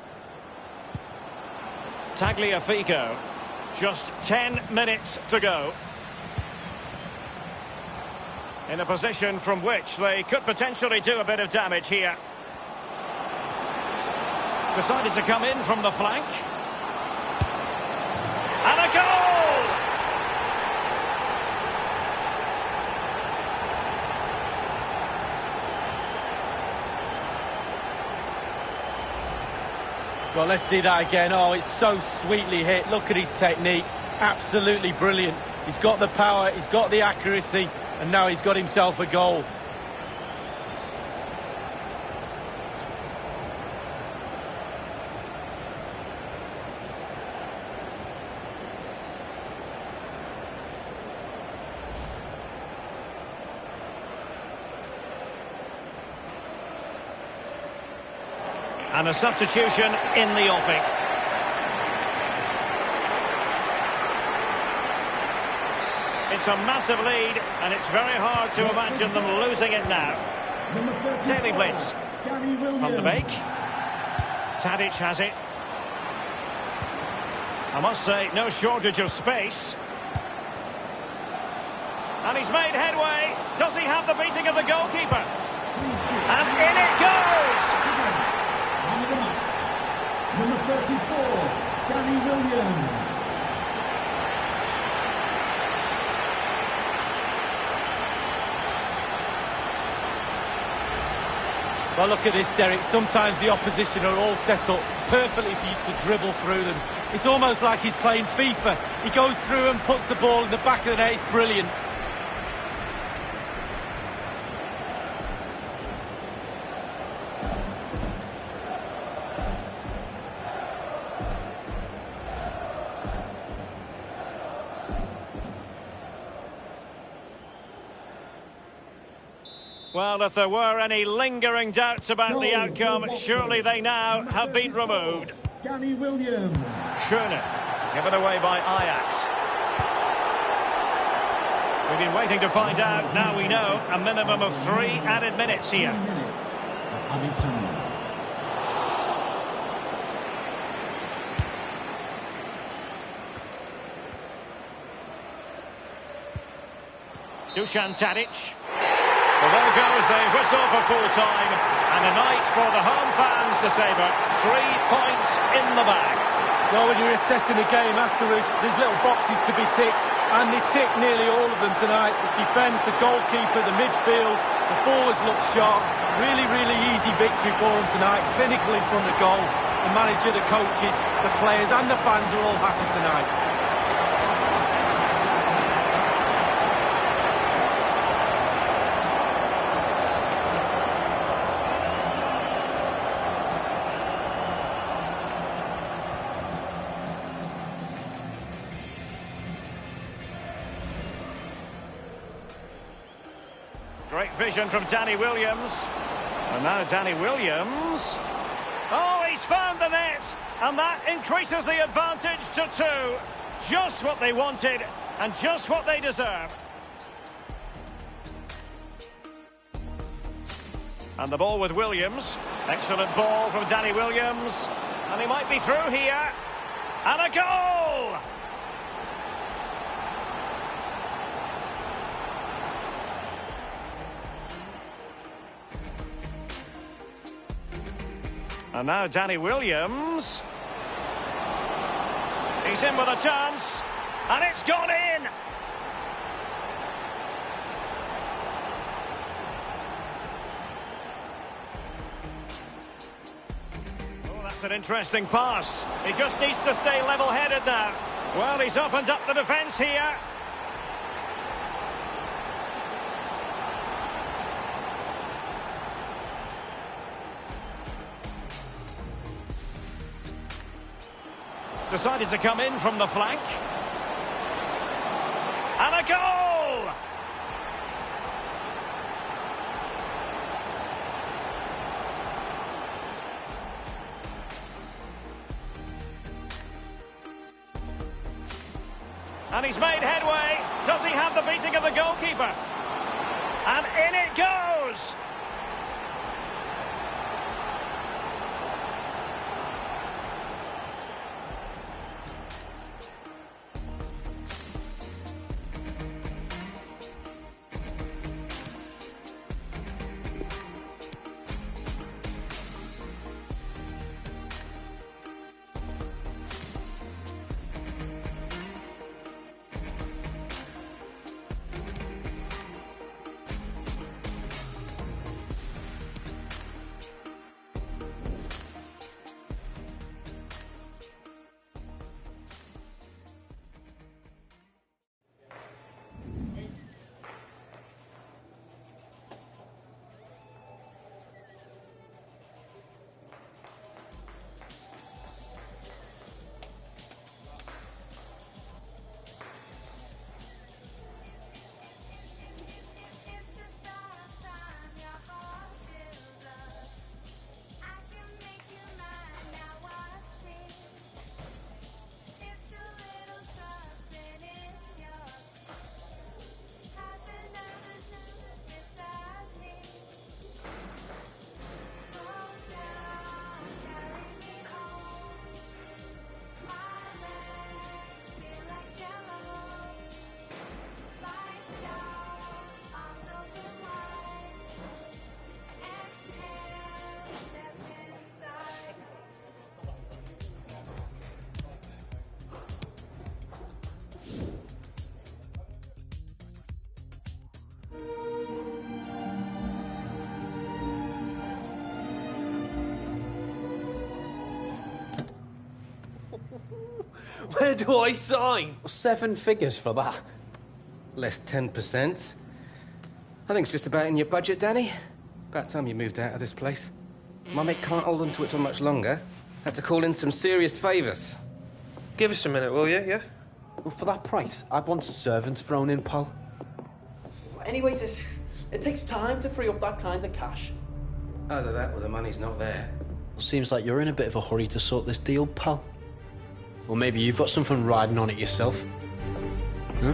Tagliafico. Just 10 minutes to go. In a position from which they could potentially do a bit of damage here. Decided to come in from the flank. And a goal! Well, let's see that again. Oh, it's so sweetly hit. Look at his technique. Absolutely brilliant. He's got the power, he's got the accuracy, and now he's got himself a goal. And a substitution in the offing. It's a massive lead, and it's very hard to imagine them losing it now. Daily Blitz. Van de Beek. Tadic has it. I must say, no shortage of space. And he's made headway. Does he have the beating of the goalkeeper? And in it goes! Number 34, Danny Williams. Well, look at this, Derek. Sometimes the opposition are all set up perfectly for you to dribble through them. It's almost like he's playing FIFA. He goes through and puts the ball in the back of the net. It's brilliant. Well, if there were any lingering doubts about the outcome, surely they now have been removed. Danny Williams. Schöne, given away by Ajax. We've been waiting to find out. Now we know a minimum of 3 added minutes here. 3 minutes of added time. Dusan Tadic. Well, there goes the whistle for full time, and a night for the home fans to savour. 3 points in the bag. Well, when you're assessing a game afterwards, there's little boxes to be ticked, and they tick nearly all of them tonight. The defence, the goalkeeper, the midfield, the forwards look sharp. Really, really easy victory for them tonight. Clinical in front of goal. The manager, the coaches, the players and the fans are all happy tonight. Great vision from Danny Williams. And now Danny Williams. Oh, he's found the net. And that increases the advantage to 2. Just what they wanted and just what they deserve. And the ball with Williams. Excellent ball from Danny Williams. And he might be through here. And a goal! And now Danny Williams. He's in with a chance. And it's gone in! Oh, that's an interesting pass. He just needs to stay level-headed now. Well, he's opened up the defence here. Decided to come in from the flank. And a goal! And he's made headway. Does he have the beating of the goalkeeper? And in it goes! Where do I sign? 7 figures for that. Less 10%. I think it's just about in your budget, Danny. About time you moved out of this place. My mate can't hold on to it for much longer. Had to call in some serious favours. Give us a minute, will you, yeah? Well, for that price, I'd want servants thrown in, pal. Anyways, it takes time to free up that kind of cash. Either that or the money's not there. Seems like you're in a bit of a hurry to sort this deal, pal. Or maybe you've got something riding on it yourself. Huh?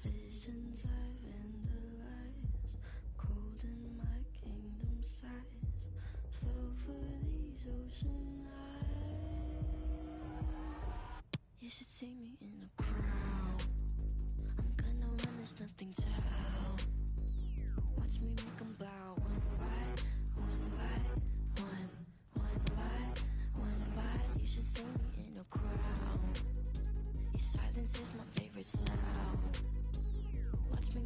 Visions I've vandalized, cold in my kingdom size, fell for these ocean eyes. You should see me in a crowd. I'm gonna run, there's nothing to help. Watch me make them bow one by one, one by. You should see me in a crowd. Your silence is my favorite sound. Watch me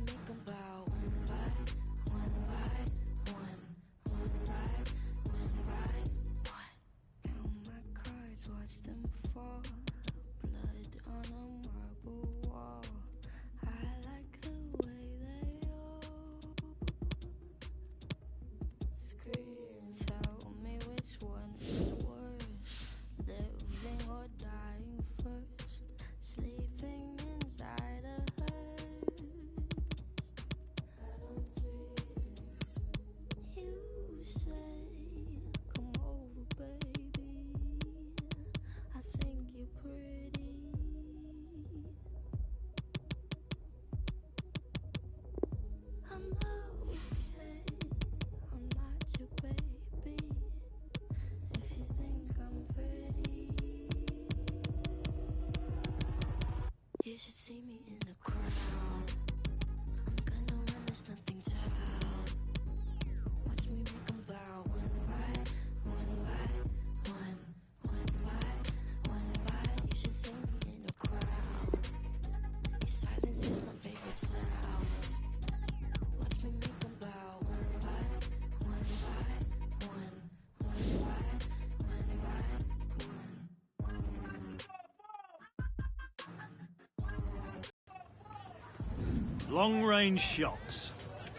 Long-range shots.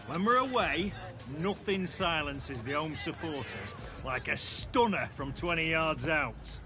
When we're away, nothing silences the home supporters like a stunner from 20 yards out.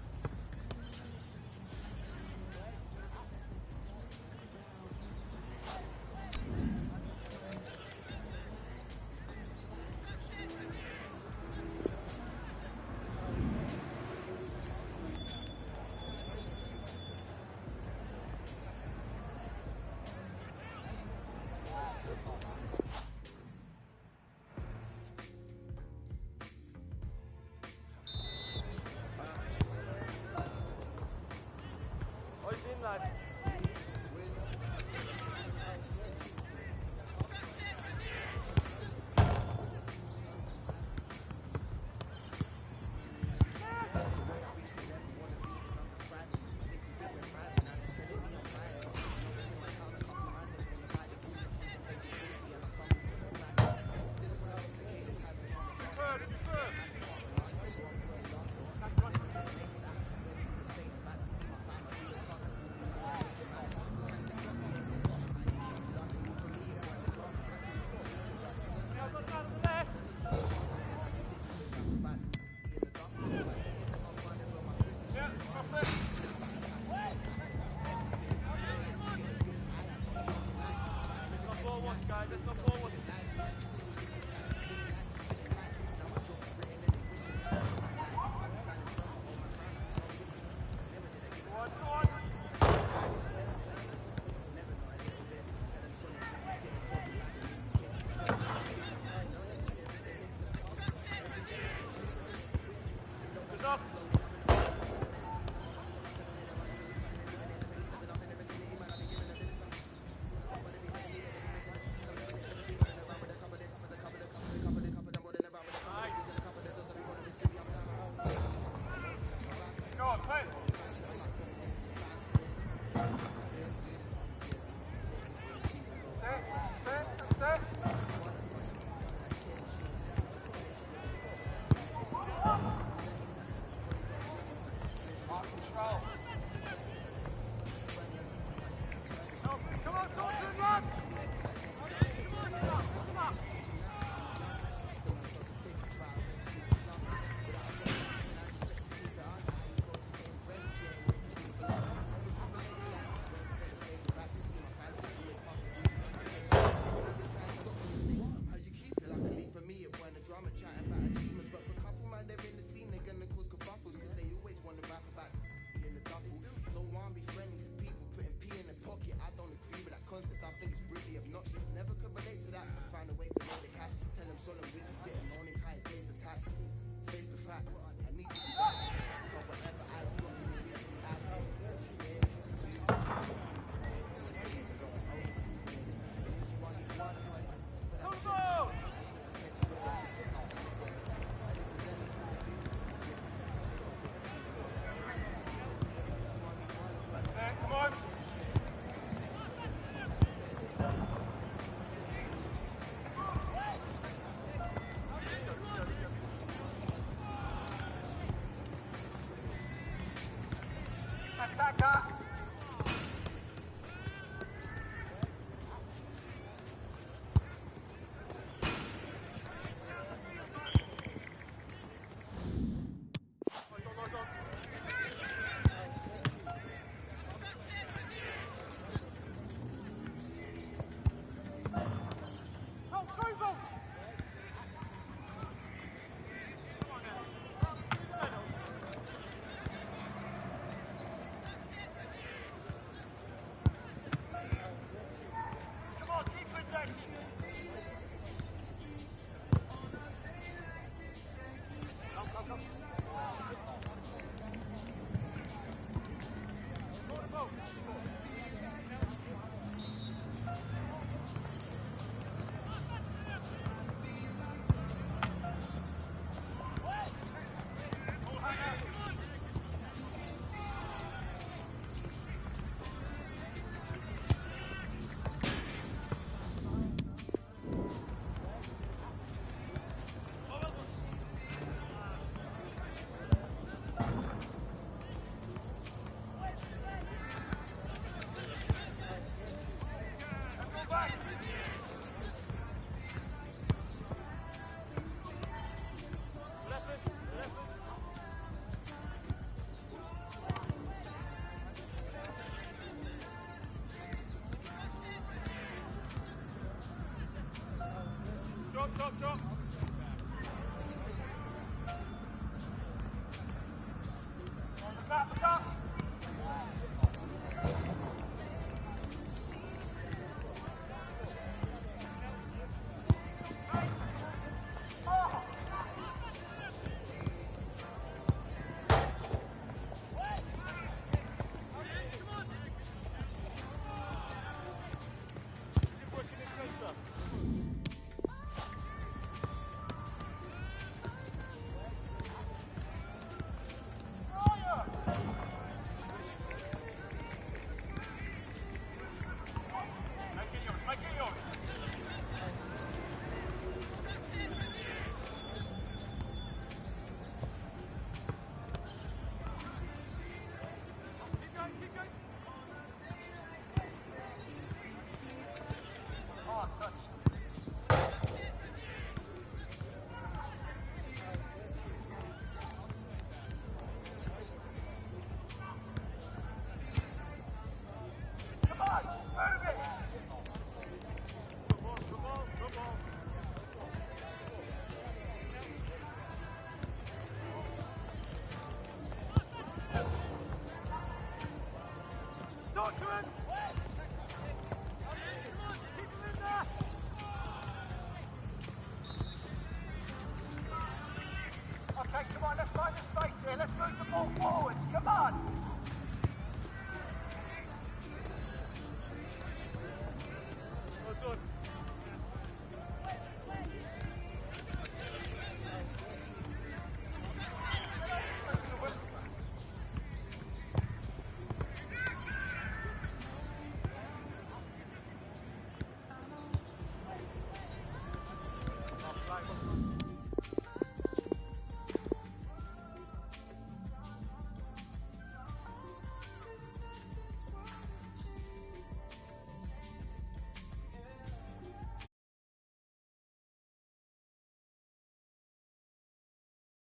let's find the space here. Let's move the ball forwards. Come on.